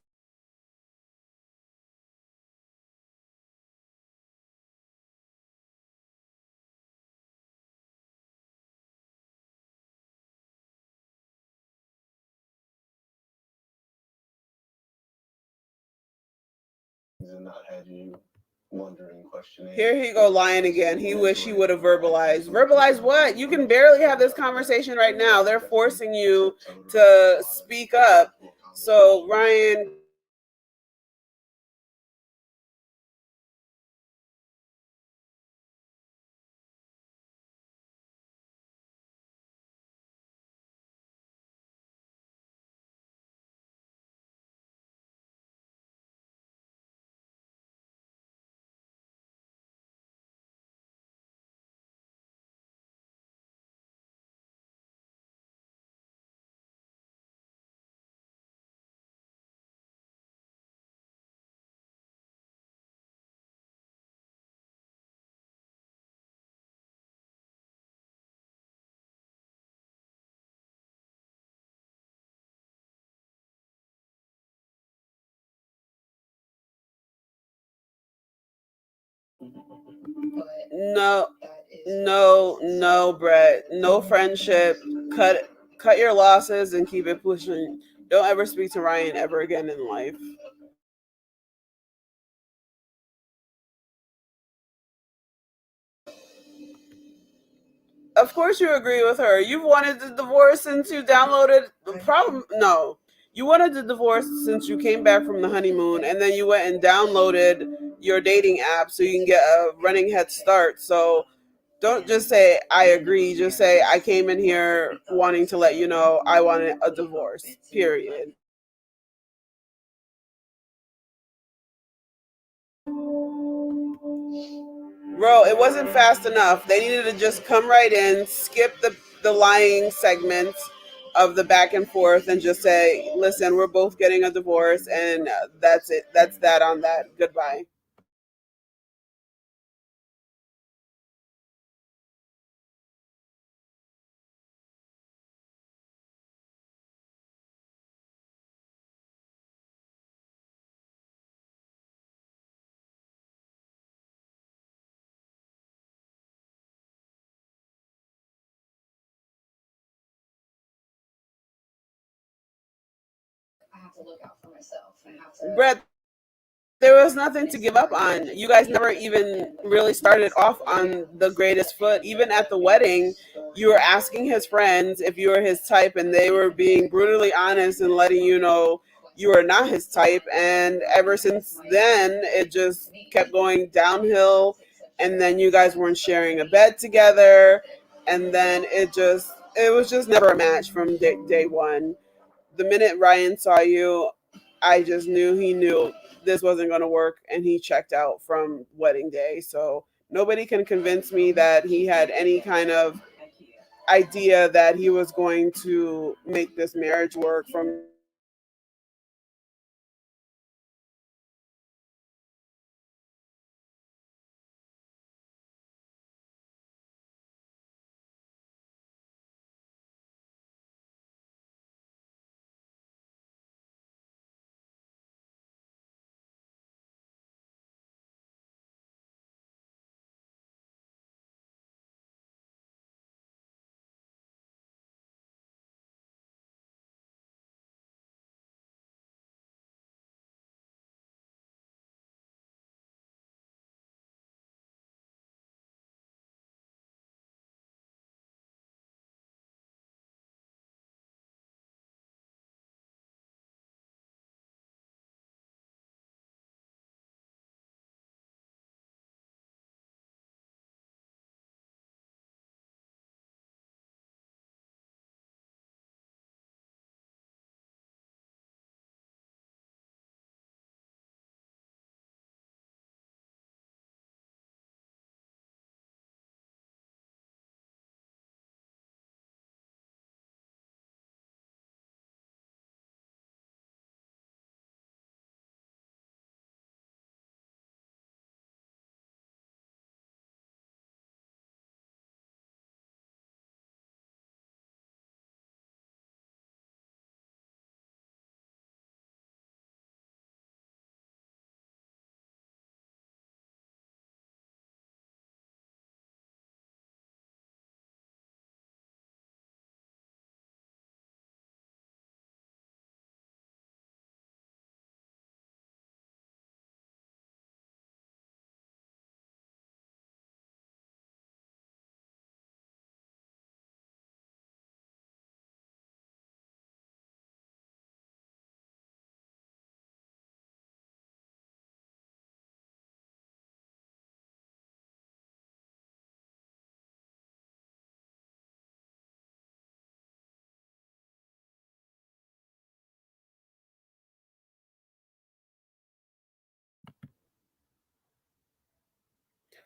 And not had you wondering, questioning. Here he go lying again. He wish he would have verbalized. Verbalize what? You can barely have this conversation right now. They're forcing you to speak up. So Ryan, no, no, Brett, no friendship. Cut your losses and keep it pushing. Don't ever speak to Ryan ever again in life. Of course you agree with her. You've wanted the divorce since you downloaded the problem. No, you wanted the divorce since you came back from the honeymoon, and then you went and downloaded your dating app so you can get a running head start. So don't just say I agree. Just say I came in here wanting to let you know I wanted a divorce. Period. Bro, it wasn't fast enough. They needed to just come right in, skip the lying segments of the back and forth, and just say, "Listen, we're both getting a divorce, and that's it. That's that on that. Goodbye." Brett, there was nothing to give up on. You guys never even really started off on the greatest foot. Even at the wedding, you were asking his friends if you were his type, and they were being brutally honest and letting you know you were not his type. And ever since then, it just kept going downhill. And then you guys weren't sharing a bed together. And then it was just never a match from day one. The minute Ryan saw you, I just knew he knew this wasn't going to work, and he checked out from wedding day. So nobody can convince me that he had any kind of idea that he was going to make this marriage work from day one.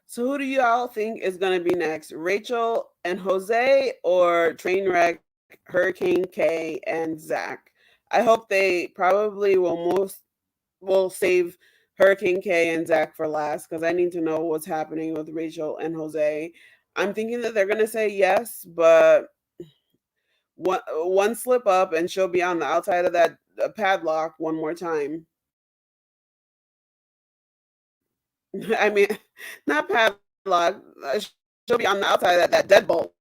So who do y'all think is going to be next? Rachel and Jose or Trainwreck, Hurricane K, and Zach? I hope they probably will save Hurricane K and Zach for last because I need to know what's happening with Rachel and Jose. I'm thinking that they're going to say yes, but one slip up and she'll be on the outside of that padlock one more time. I mean, not padlock. She'll be on the outside of that deadbolt.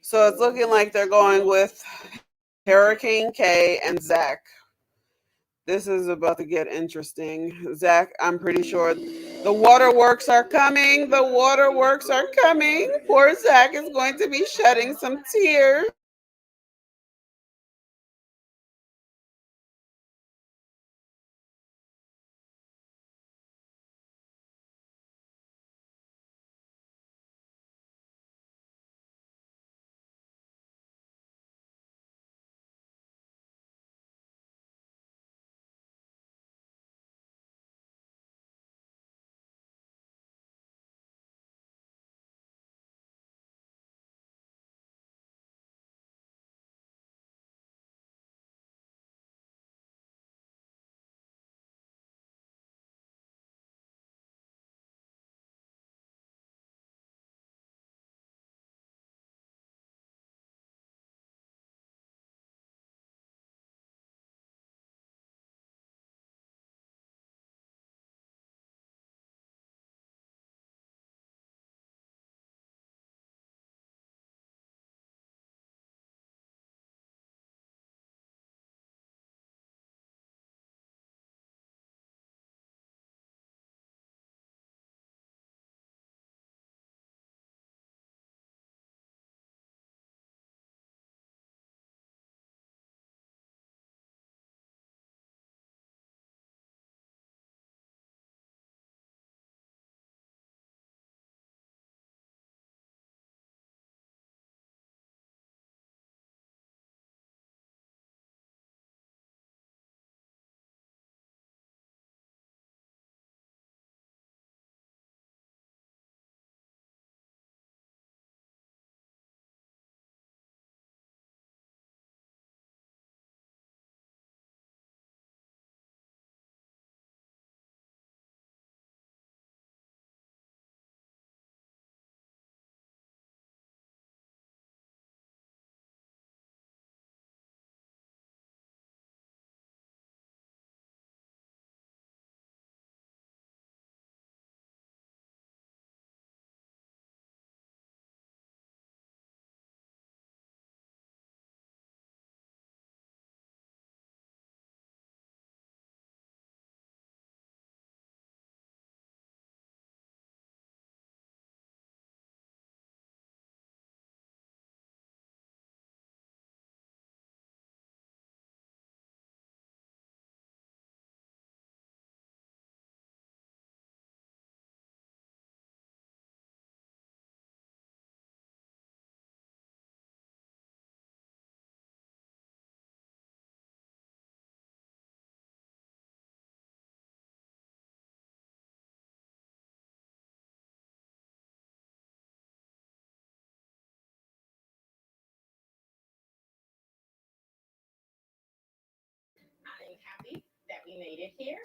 So it's looking like they're going with Hurricane K and Zach. This is about to get interesting. Zach, I'm pretty sure the waterworks are coming. The waterworks are coming. Poor Zach is going to be shedding some tears.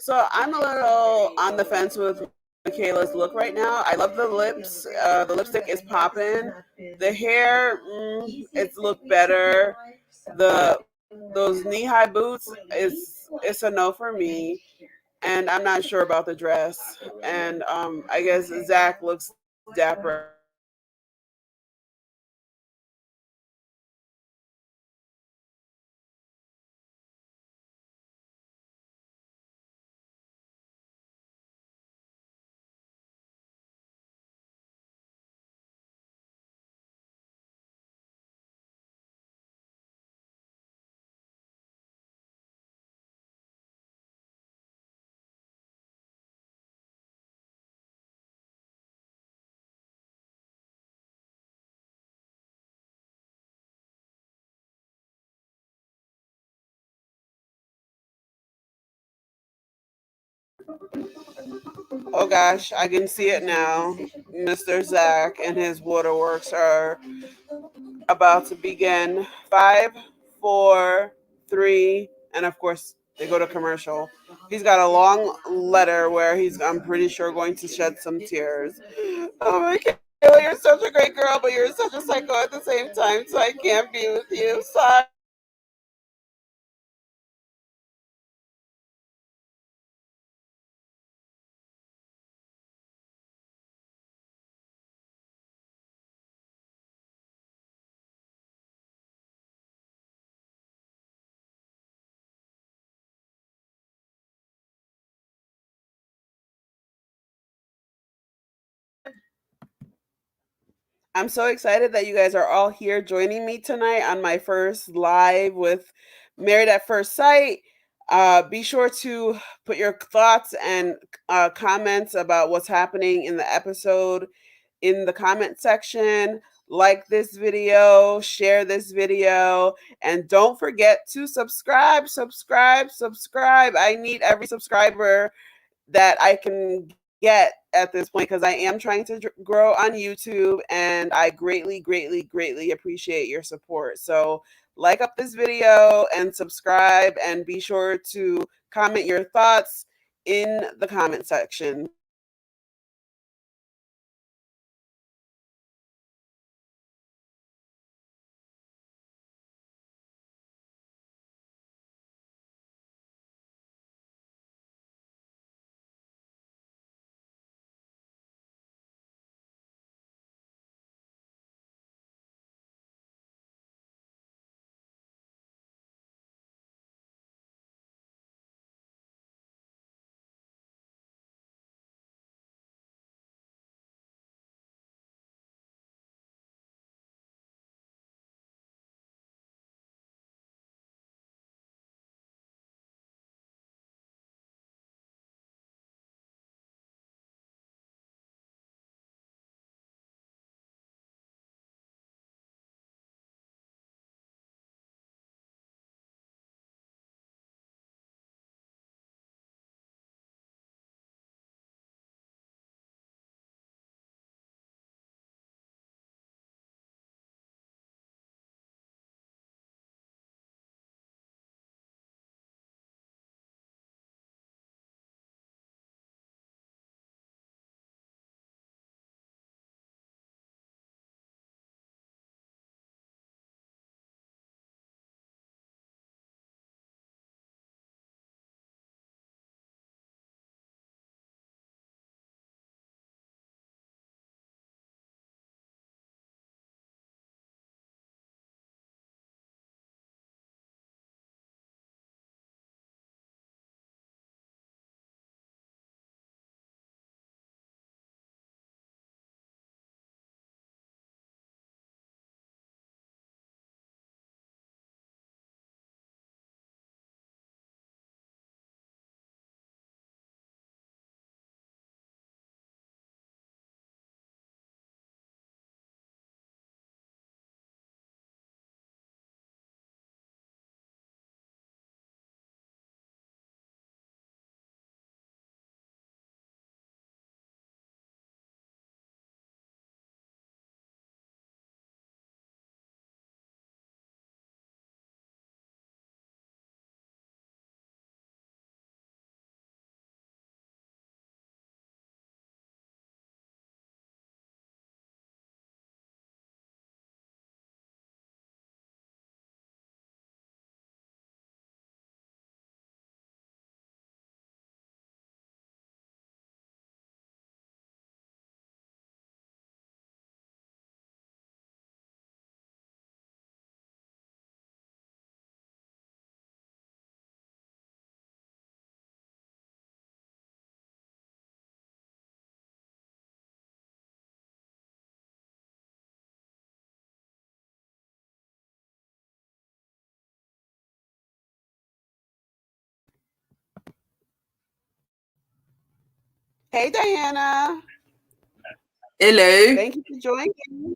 So I'm a little on the fence with Michaela's look right now. I love the lips. The lipstick is popping. The hair, it's looked better. Those knee high boots is it's a no for me. And I'm not sure about the dress. And I guess Zach looks dapper as well. Oh gosh, I can see it now. Mr. Zach and his waterworks are about to begin. Five, four, three, and of course they go to commercial. He's got a long letter where I'm pretty sure, going to shed some tears. Oh my Kayla, you're such a great girl, but you're such a psycho at the same time, so I can't be with you. Sorry. I'm so excited that you guys are all here joining me tonight on my first live with Married at First Sight. Be sure to put your thoughts and comments about what's happening in the episode in the comment section. Like this video, share this video, and don't forget to subscribe, subscribe, subscribe. I need every subscriber that I can get at this point because I am trying to grow on YouTube, and I greatly, greatly, greatly appreciate your support. So, like up this video and subscribe, and be sure to comment your thoughts in the comment section. Hey, Diana. Hello. Thank you for joining.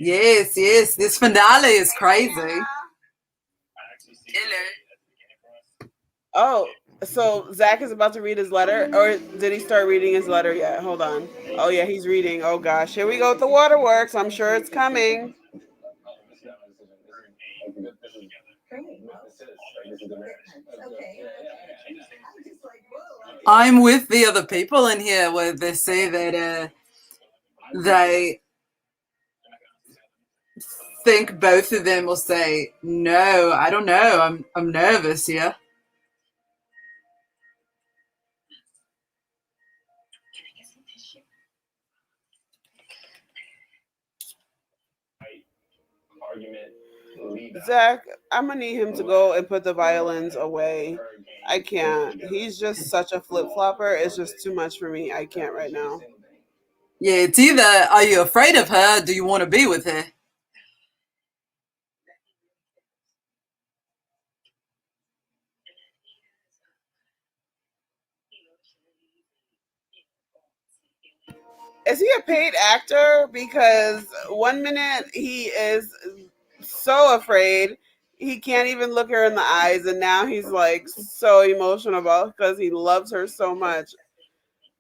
Yes, yes. This finale is crazy. Hello. Oh, so Zach is about to read his letter, or did he start reading his letter yet? Hold on. Oh yeah, he's reading. Oh gosh, here we go with the waterworks. I'm sure it's coming. I'm with the other people in here where they say that they think both of them will say, no, I don't know. I'm nervous here. Zach, I'm gonna need him to go and put the violins away. I can't. He's just such a flip flopper. It's just too much for me. I can't right now. Yeah, it's either are you afraid of her, or do you want to be with her? Is he a paid actor? Because one minute he is so afraid he can't even look her in the eyes, and now he's like so emotional about because he loves her so much.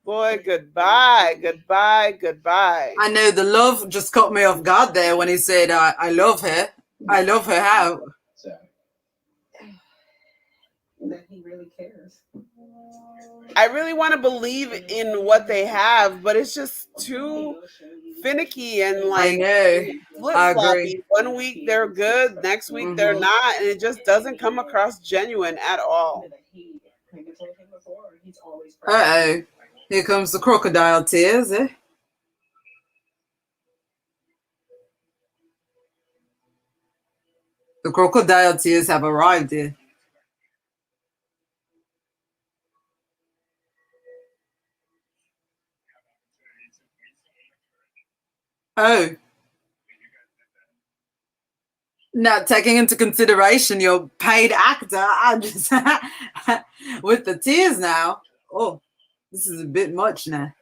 Boy, goodbye, goodbye, goodbye. I know the love just caught me off guard there when he said, I love her. I love her how? Zach. That he really cares. I really want to believe in what they have, but it's just too finicky and I like know. flip I agree. floppy. One week they're good, next week they're Mm-hmm. not, and it just doesn't come across genuine at all. Uh-oh. Here comes the crocodile tears, eh? The crocodile tears have arrived here. Oh, now taking into consideration your paid actor, I'm just with the tears now. Oh, this is a bit much now.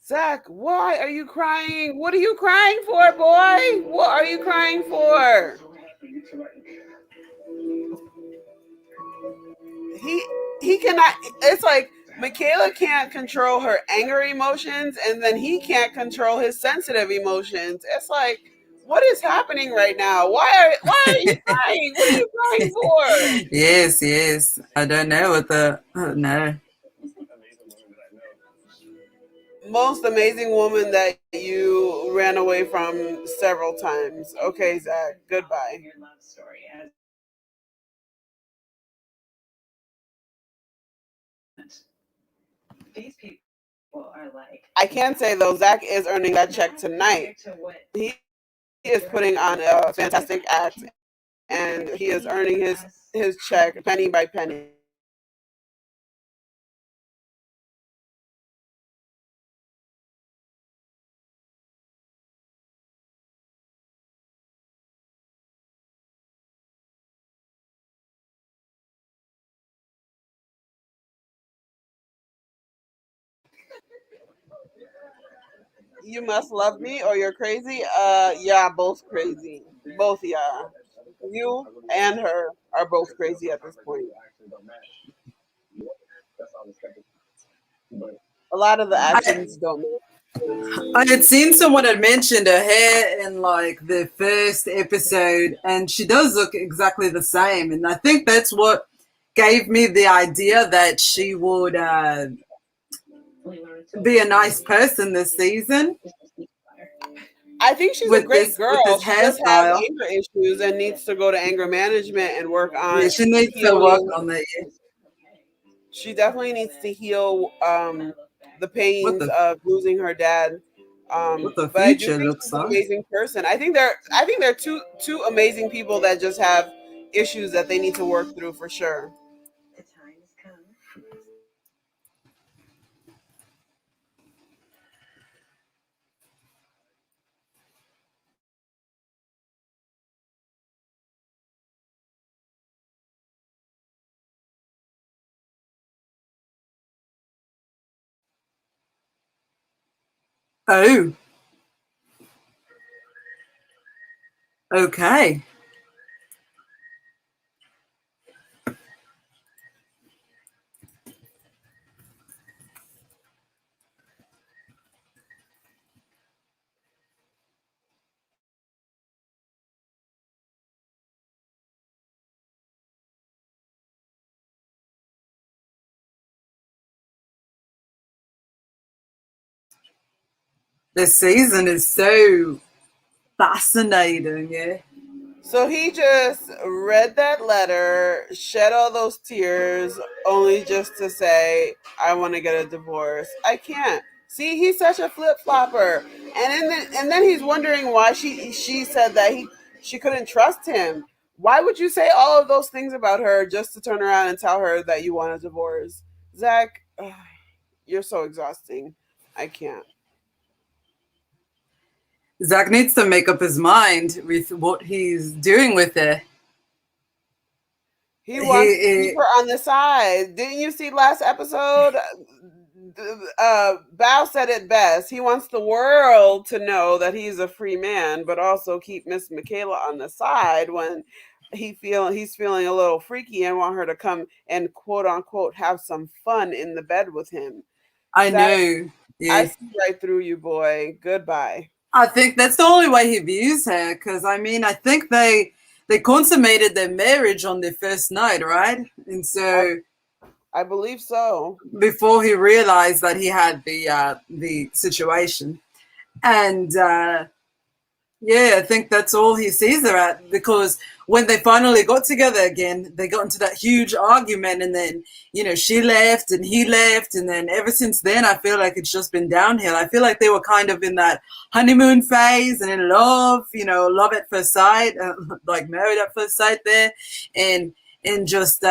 Zach, why are you crying? What are you crying for, boy? What are you crying for? He he cannot. It's like Michaela can't control her anger emotions, and then he can't control his sensitive emotions. It's like, what is happening right now? Why are you crying? What are you crying for? Yes, yes. I don't know what the no. Most amazing woman that you ran away from several times. Okay, Zach, goodbye. Your love story as these people are like. I can say though, Zach is earning that check tonight. He is putting on a fantastic act, and he is earning his check penny by penny. You must love me or you're crazy. Yeah, both crazy. Both, yeah. You and her are both crazy at this point. A lot of the I, actions don't make sense. I had seen someone had mentioned her hair in like the first episode, and she does look exactly the same. And I think that's what gave me the idea that she would be a nice person this season I think she's a great with girl. this She just has hairstyle. anger issues and needs to go to anger management and work Yeah, on she needs to work healing. on that. She definitely needs to heal the What pains the of losing her dad. what the But I do future think looks she's an like. amazing person. I think they're two amazing people that just have issues that they need to work through for sure. The time has come. Oh, okay. This season is so fascinating. Yeah. So he just read that letter, shed all those tears, only just to say, "I want to get a divorce." I can't. See, he's such a flip flopper, and then he's wondering why she said that she couldn't trust him. Why would you say all of those things about her just to turn around and tell her that you want a divorce? Zach, ugh, you're so exhausting. I can't. Zach needs to make up his mind with what he's doing with her. He wants to keep He, her on the side. Didn't you see last episode? Bao said it best. He wants the world to know that he's a free man, but also keep Miss Michaela on the side when he's feeling a little freaky and want her to come and quote unquote have some fun in the bed with him. I Zach, know. I Yeah. see right through you, boy. Goodbye. I think that's the only way he views her, because I mean, I think they consummated their marriage on their first night, right? And I so I believe so. before he realized that he had the situation, and yeah, I think that's all he sees her at, because when they finally got together again, they got into that huge argument, and then, she left and he left, and then ever since then, I feel like it's just been downhill. I feel like they were kind of in that honeymoon phase and in love, love at first sight, like married at first sight there, and just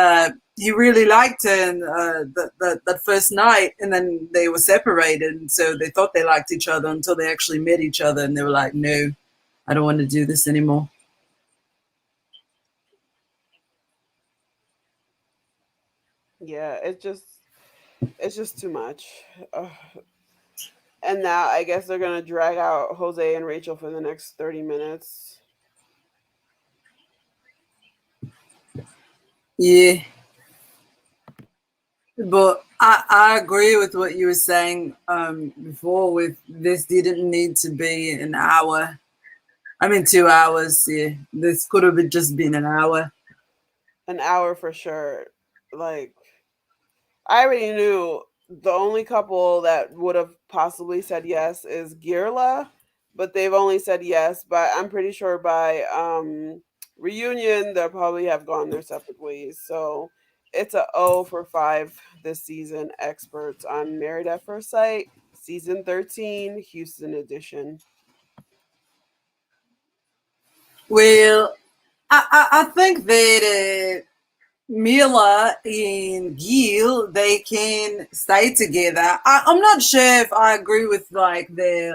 he really liked her and that first night, and then they were separated, and so they thought they liked each other until they actually met each other, and they were like, no, I don't want to do this anymore. Yeah, it's just too much. Ugh. And now I guess they're gonna drag out Jose and Rachel for the next 30 minutes. Yeah, but I agree with what you were saying before. With this, didn't need to be an hour. I mean, 2 hours. Yeah, this could have just been an hour. An hour for sure. Like I already knew the only couple that would have possibly said yes is Girla, but they've only said yes. But I'm pretty sure by reunion they'll probably have gone their separate ways. So it's a O for 5 this season. Experts on Married at First Sight, season 13, Houston edition. Well, I think that Mirla and Gil, they can stay together. I'm not sure if I agree with like they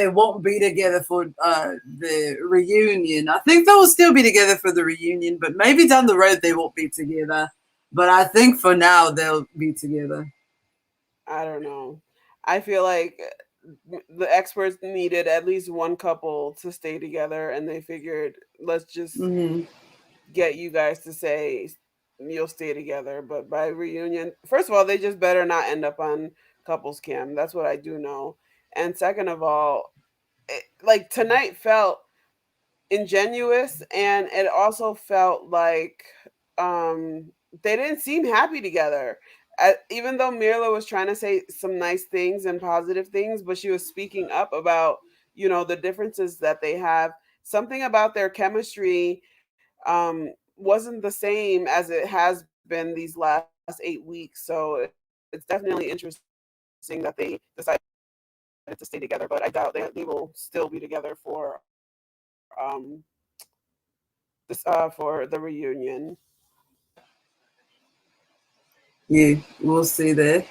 won't be together for the reunion. I think they will still be together for the reunion, but maybe down the road they won't be together. But I think for now they'll be together. I don't know. I feel like the experts needed at least one couple to stay together, and they figured, let's just Hmm. get you guys to say you'll stay together. But by reunion, first of all, they just better not end up on couples cam. That's what I do know. And second of all, like tonight felt ingenuous, and it also felt like they didn't seem happy together. Even though Mirla was trying to say some nice things and positive things, but she was speaking up about the differences that they have. Something about their chemistry wasn't the same as it has been these last 8 weeks. So it's definitely interesting that they decided to stay together, but I doubt they will still be together for this for the reunion. Yeah, we'll see there.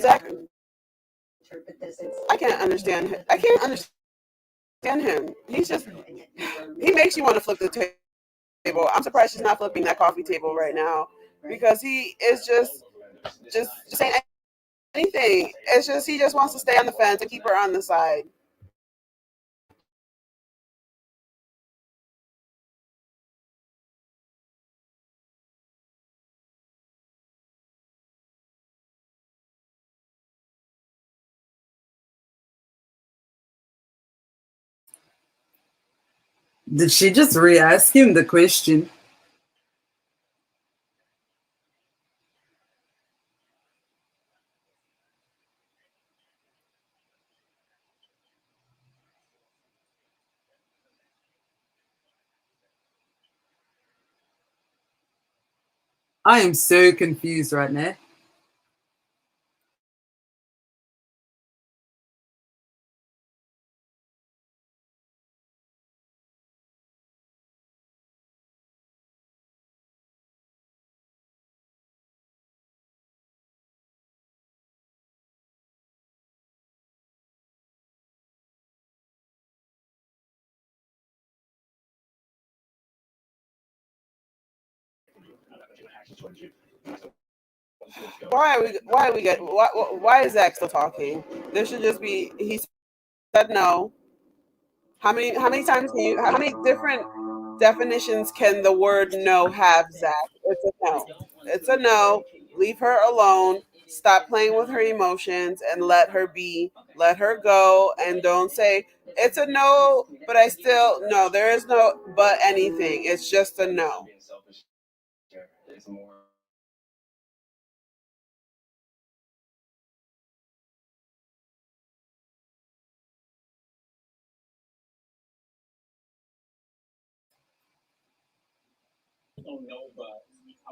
Zach, I can't understand him. I can't understand him. He makes you want to flip the table. I'm surprised she's not flipping that coffee table right now because he is just saying anything. It's just he just wants to stay on the fence and keep her on the side. Did she just re-ask him the question? I am so confused right now. Why is Zach still talking? There should just be he said no. How many times can you how many different definitions can the word no have, Zach? It's a no. It's a no. Leave her alone. Stop playing with her emotions and let her be. Let her go and don't say it's a no, but I still no. There is no but anything. It's just a no.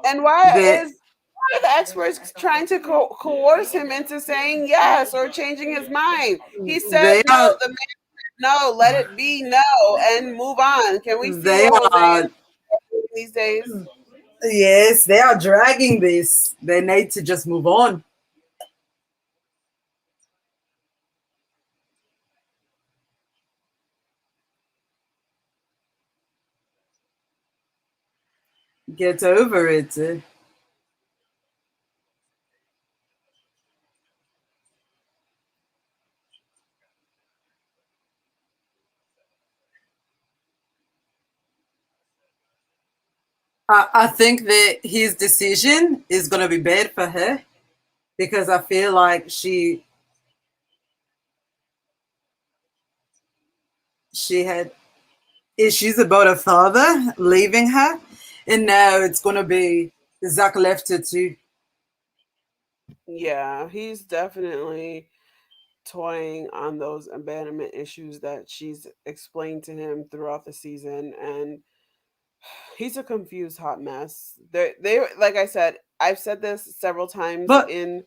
And They why are the experts trying to coerce him into saying yes or changing his mind? He said they no. are The man said no. Let it be no and move on. Can we see they what Jose are is doing these days? yes, they are dragging this. They need to just move on. Get over it. I think that his decision is going to be bad for her because I feel like she had issues about her father leaving her, and now it's going to be Zach left her too. Yeah, he's definitely toying on those abandonment issues that she's explained to him throughout the season, and he's a confused hot mess. They like I said, I've said this several times But in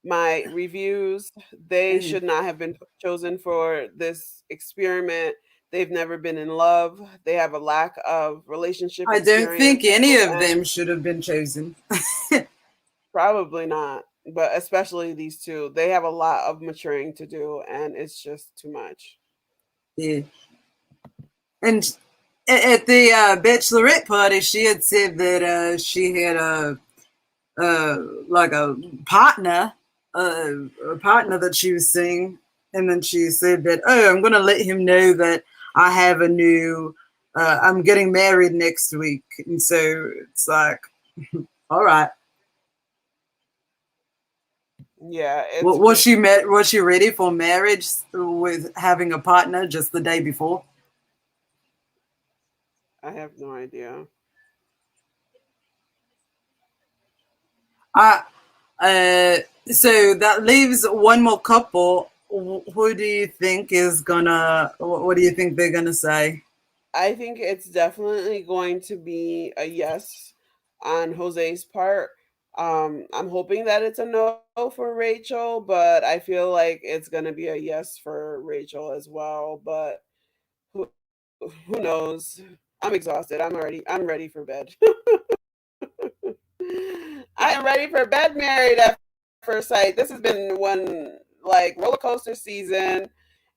my reviews. They should not have been chosen for this experiment. They've never been in love. They have a lack of relationship I don't think experience, any of and them should have been chosen. probably not. But especially these two, they have a lot of maturing to do, and it's just too much. Yeah. And at the bachelorette party, she had said that she had uh, like a partner that she was seeing, and then she said that, oh, I'm going to let him know that I have a new, I'm getting married next week, and so it's like, all right, Yeah, it's was she ready for marriage with having a partner just the day before? I have no idea. I uh, so that leaves one more couple. Who do you think is gonna? What do you think they're gonna say? I think it's definitely going to be a yes on Jose's part. I'm hoping that it's a no for Rachel, but I feel like it's going to be a yes for Rachel as well. But who who knows? I'm exhausted. I'm ready for bed. I am ready for bed. Married at first sight. This has been one like roller coaster season,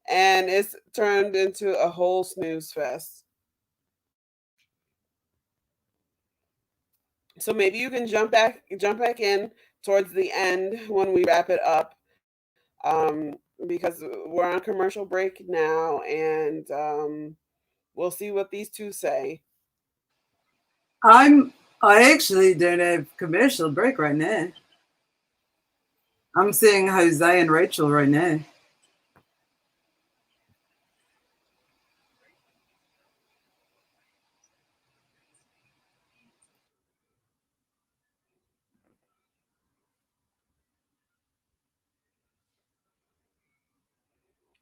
and it's turned into a whole snooze fest. So maybe you can jump back in towards the end when we wrap it up, because we're on commercial break now, and we'll see what these two say. I'm. I actually don't have commercial break right now. I'm seeing Jose and Rachel right now.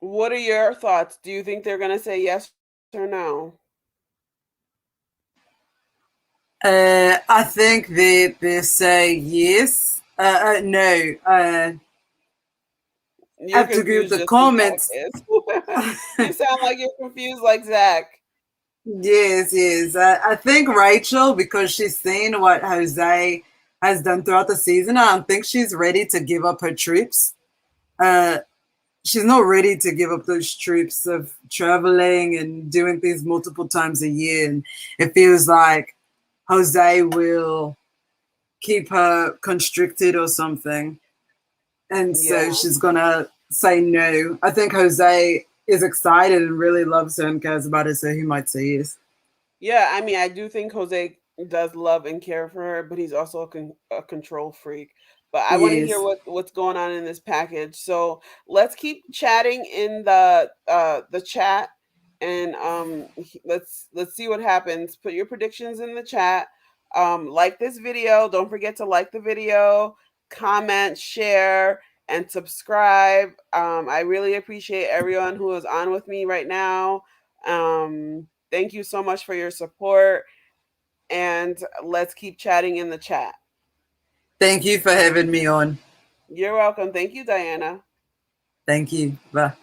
What are your thoughts? Do you think they're going to say yes or no? I think they say yes. No. I You're have to agree with confused the just as Zach comments. is. You sound like you're confused like Zach. Yes, yes. I think Rachel, because she's seen what Jose has done throughout the season, I don't think she's ready to give up her trips. Uh, she's not ready to give up those trips of traveling and doing things multiple times a year. And it feels like Jose will keep her constricted or something. And so Yeah. she's gonna say no. I think Jose is excited and really loves her and cares about her, so he might say yes. Yeah, I mean, I do think Jose does love and care for her, but he's also a control freak. But I want to hear Yes. what's going on in this package. So let's keep chatting in the chat, and let's see what happens. Put your predictions in the chat. Like this video. Don't forget to like the video, comment, share, and subscribe. I really appreciate everyone who is on with me right now. Thank you so much for your support, and let's keep chatting in the chat. Thank you for having me on. You're welcome. Thank you, Diana. Thank you. Bye.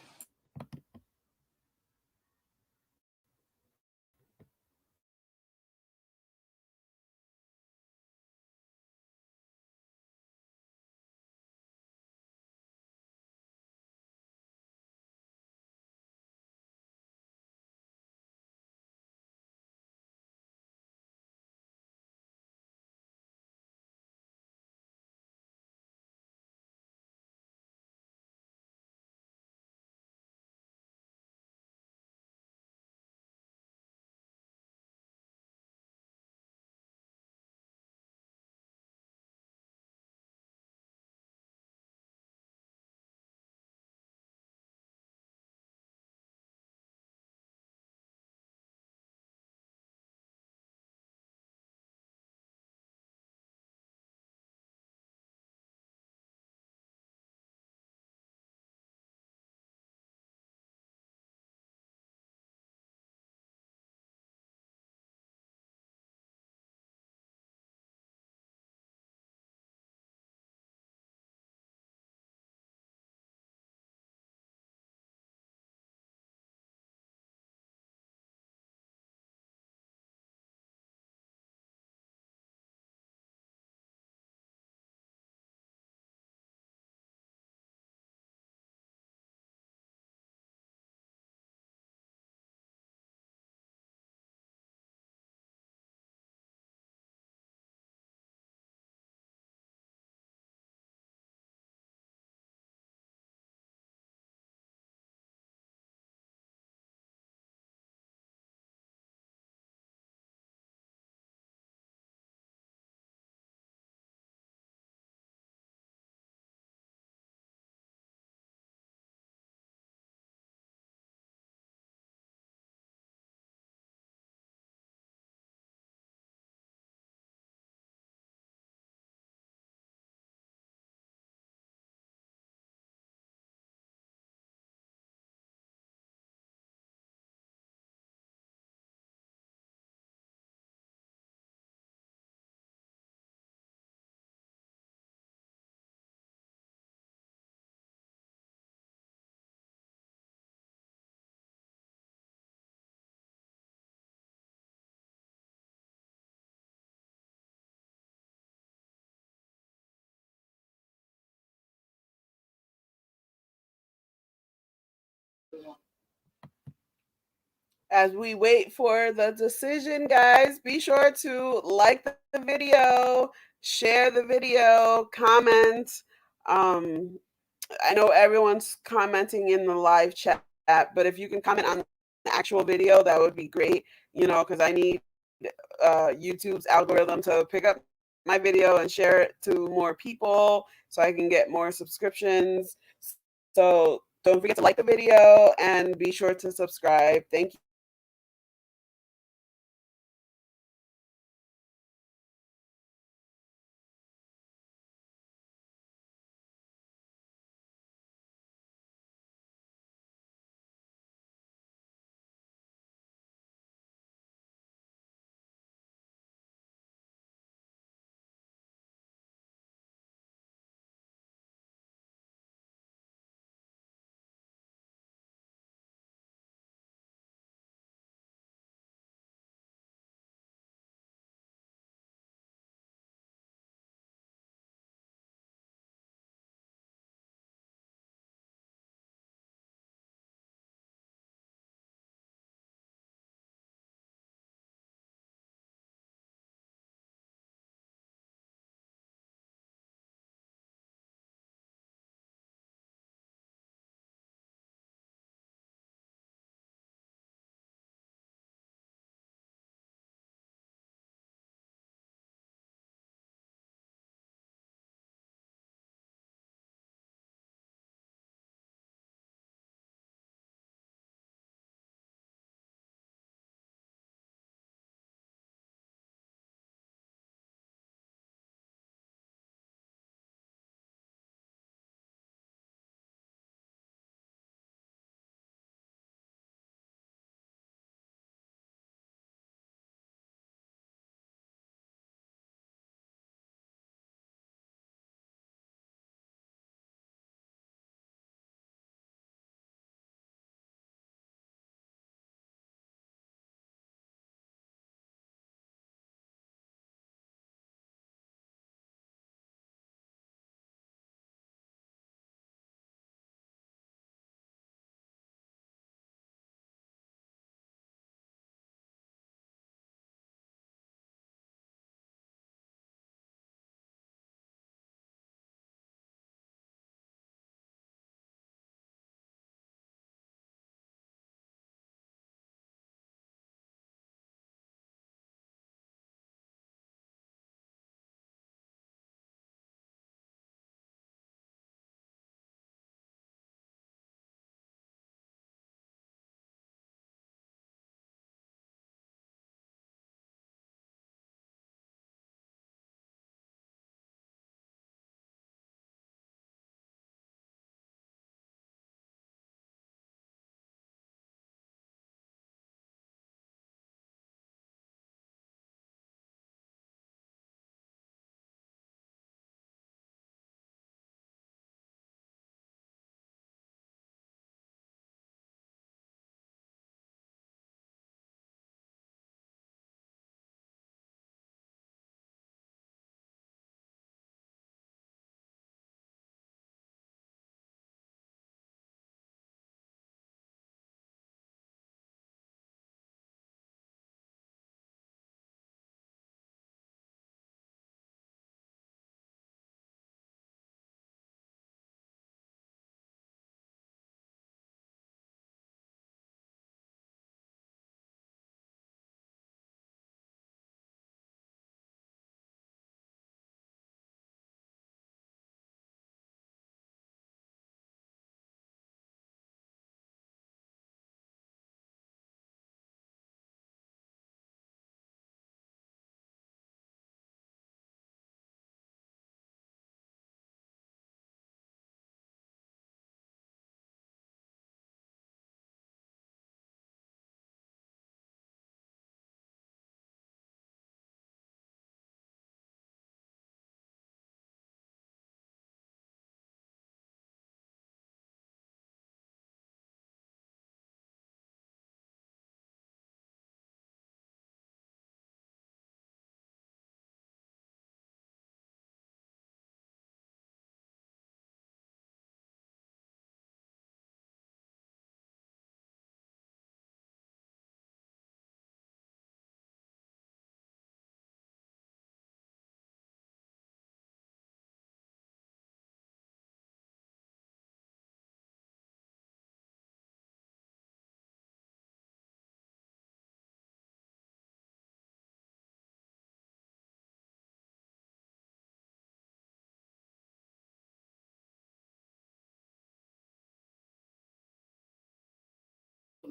As we wait for the decision, guys, be sure to like the video, share the video, comment. Um, I know everyone's commenting in the live chat, but if you can comment on the actual video, that would be great. Because I need YouTube's algorithm to pick up my video and share it to more people so I can get more subscriptions. So don't forget to like the video and be sure to subscribe. Thank you.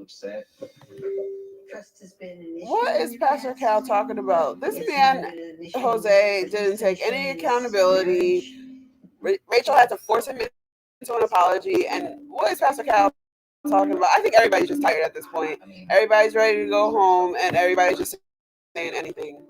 upset. Trust has been an issue. What is in your Pastor past. Cal talking about? This Yes, man, you needed an issue Jose, with didn't take any decisions, accountability. marriage. Rachel had to force him into an apology. And what is Pastor Cal talking about? I think everybody's just tired at this point. Everybody's ready to go home, and everybody's just saying anything.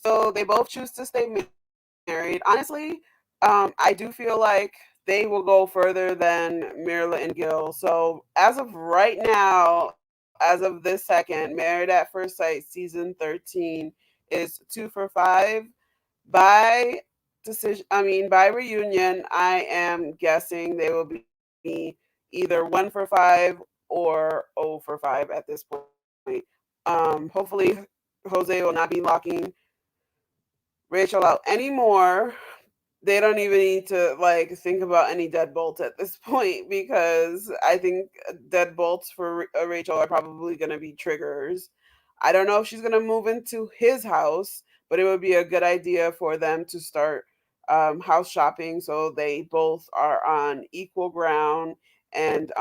So they both choose to stay married. Honestly, I do feel like they will go further than Mirla and Gil. So as of right now, as of this second, Married at First Sight season 13 is 2 for 5. By decision, by reunion, I am guessing they will be either 1 for 5 or 0 for 5 at this point. Hopefully, Jose will not be locking Rachel out anymore. They don't even need to like think about any deadbolts at this point because I think deadbolts for Rachel are probably going to be triggers. I don't know if she's going to move into his house, but it would be a good idea for them to start house shopping so they both are on equal ground and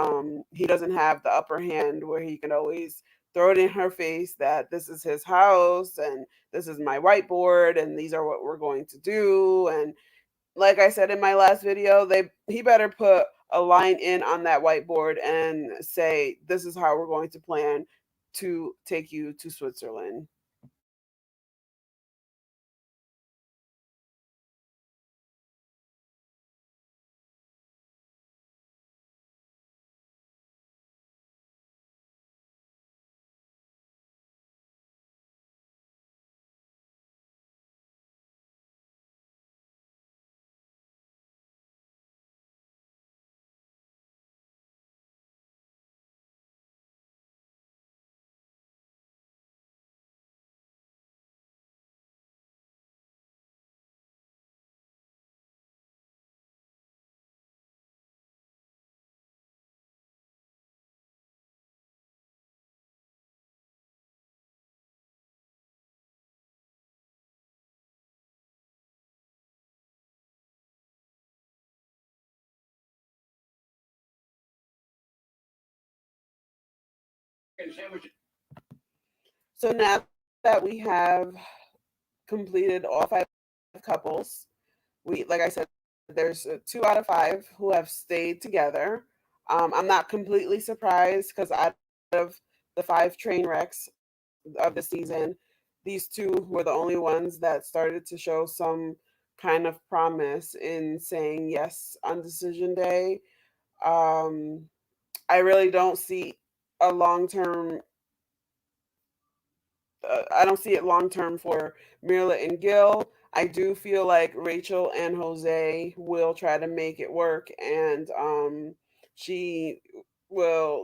he doesn't have the upper hand where he can always throw it in her face that this is his house and this is my whiteboard and these are what we're going to do. And like I said in my last video, he better put a line in on that whiteboard and say this is how we're going to plan to take you to Switzerland. So now that we have completed all 5 couples, like I said, there's 2 out of 5 who have stayed together. I'm not completely surprised because out of the 5 train wrecks of the season, these 2 were the only ones that started to show some kind of promise in saying yes on decision day. Um, I really don't see a long term I don't see it long term for Mirla and Gil. I do feel like Rachel and Jose will try to make it work, and she will,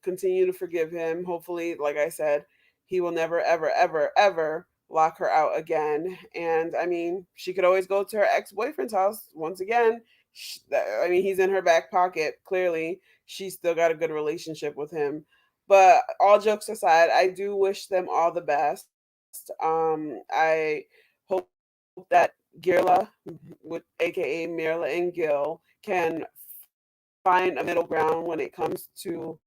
continue to forgive him. Hopefully, like I said, he will never, ever, ever, ever lock her out again. And I mean, she could always go to her ex boyfriend's house once again. I mean, he's in her back pocket. Clearly, she's still got a good relationship with him. But all jokes aside, I do wish them all the best. I hope that Girla, with AKA Mirla and Gil, can find a middle ground when it comes to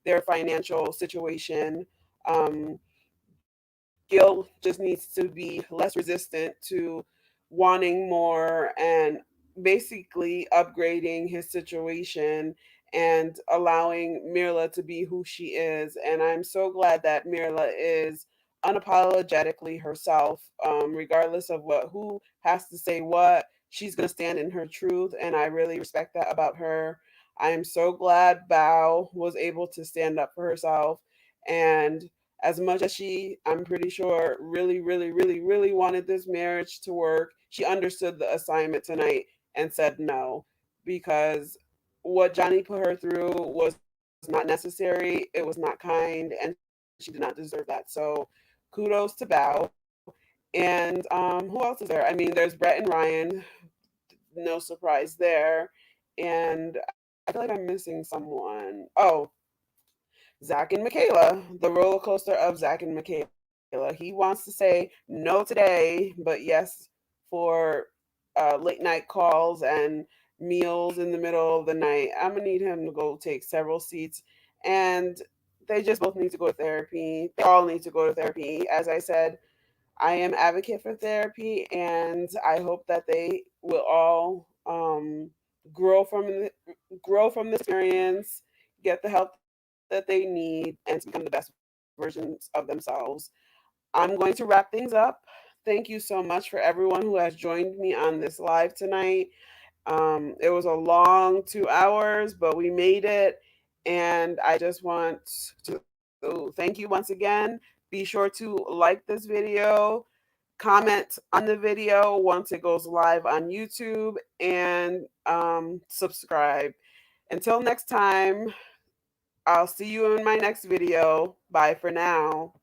their financial situation. Um, Gil just needs to be less resistant to wanting more and basically upgrading his situation and allowing Mirla to be who she is. And I'm so glad that Mirla is unapologetically herself, regardless of what who has to say what. She's gonna stand in her truth, and I really respect that about her. I am so glad Bao was able to stand up for herself, and as much as she, I'm pretty sure, really, really, really, really wanted this marriage to work, she understood the assignment tonight and said no, because what Johnny put her through was not necessary, it was not kind, and she did not deserve that. So kudos to Bao. And who else is there? I mean, there's Brett and Ryan, no surprise there. And I feel like I'm missing someone. Oh, Zach and Michaela, the roller coaster of Zach and Michaela. He wants to say no today, but yes for late night calls and meals in the middle of the night. I'm gonna need him to go take several seats, and they just both need to go to therapy. They all need to go to therapy. As I said, I am advocate for therapy, and I hope that they will all grow from the, grow from this experience, get the help that they need, and to become the best versions of themselves. I'm going to wrap things up. Thank you so much for everyone who has joined me on this live tonight. It was a long 2 hours, but we made it. And I just want to thank you once again. Be sure to like this video, comment on the video once it goes live on YouTube, and subscribe. Until next time, I'll see you in my next video. Bye for now.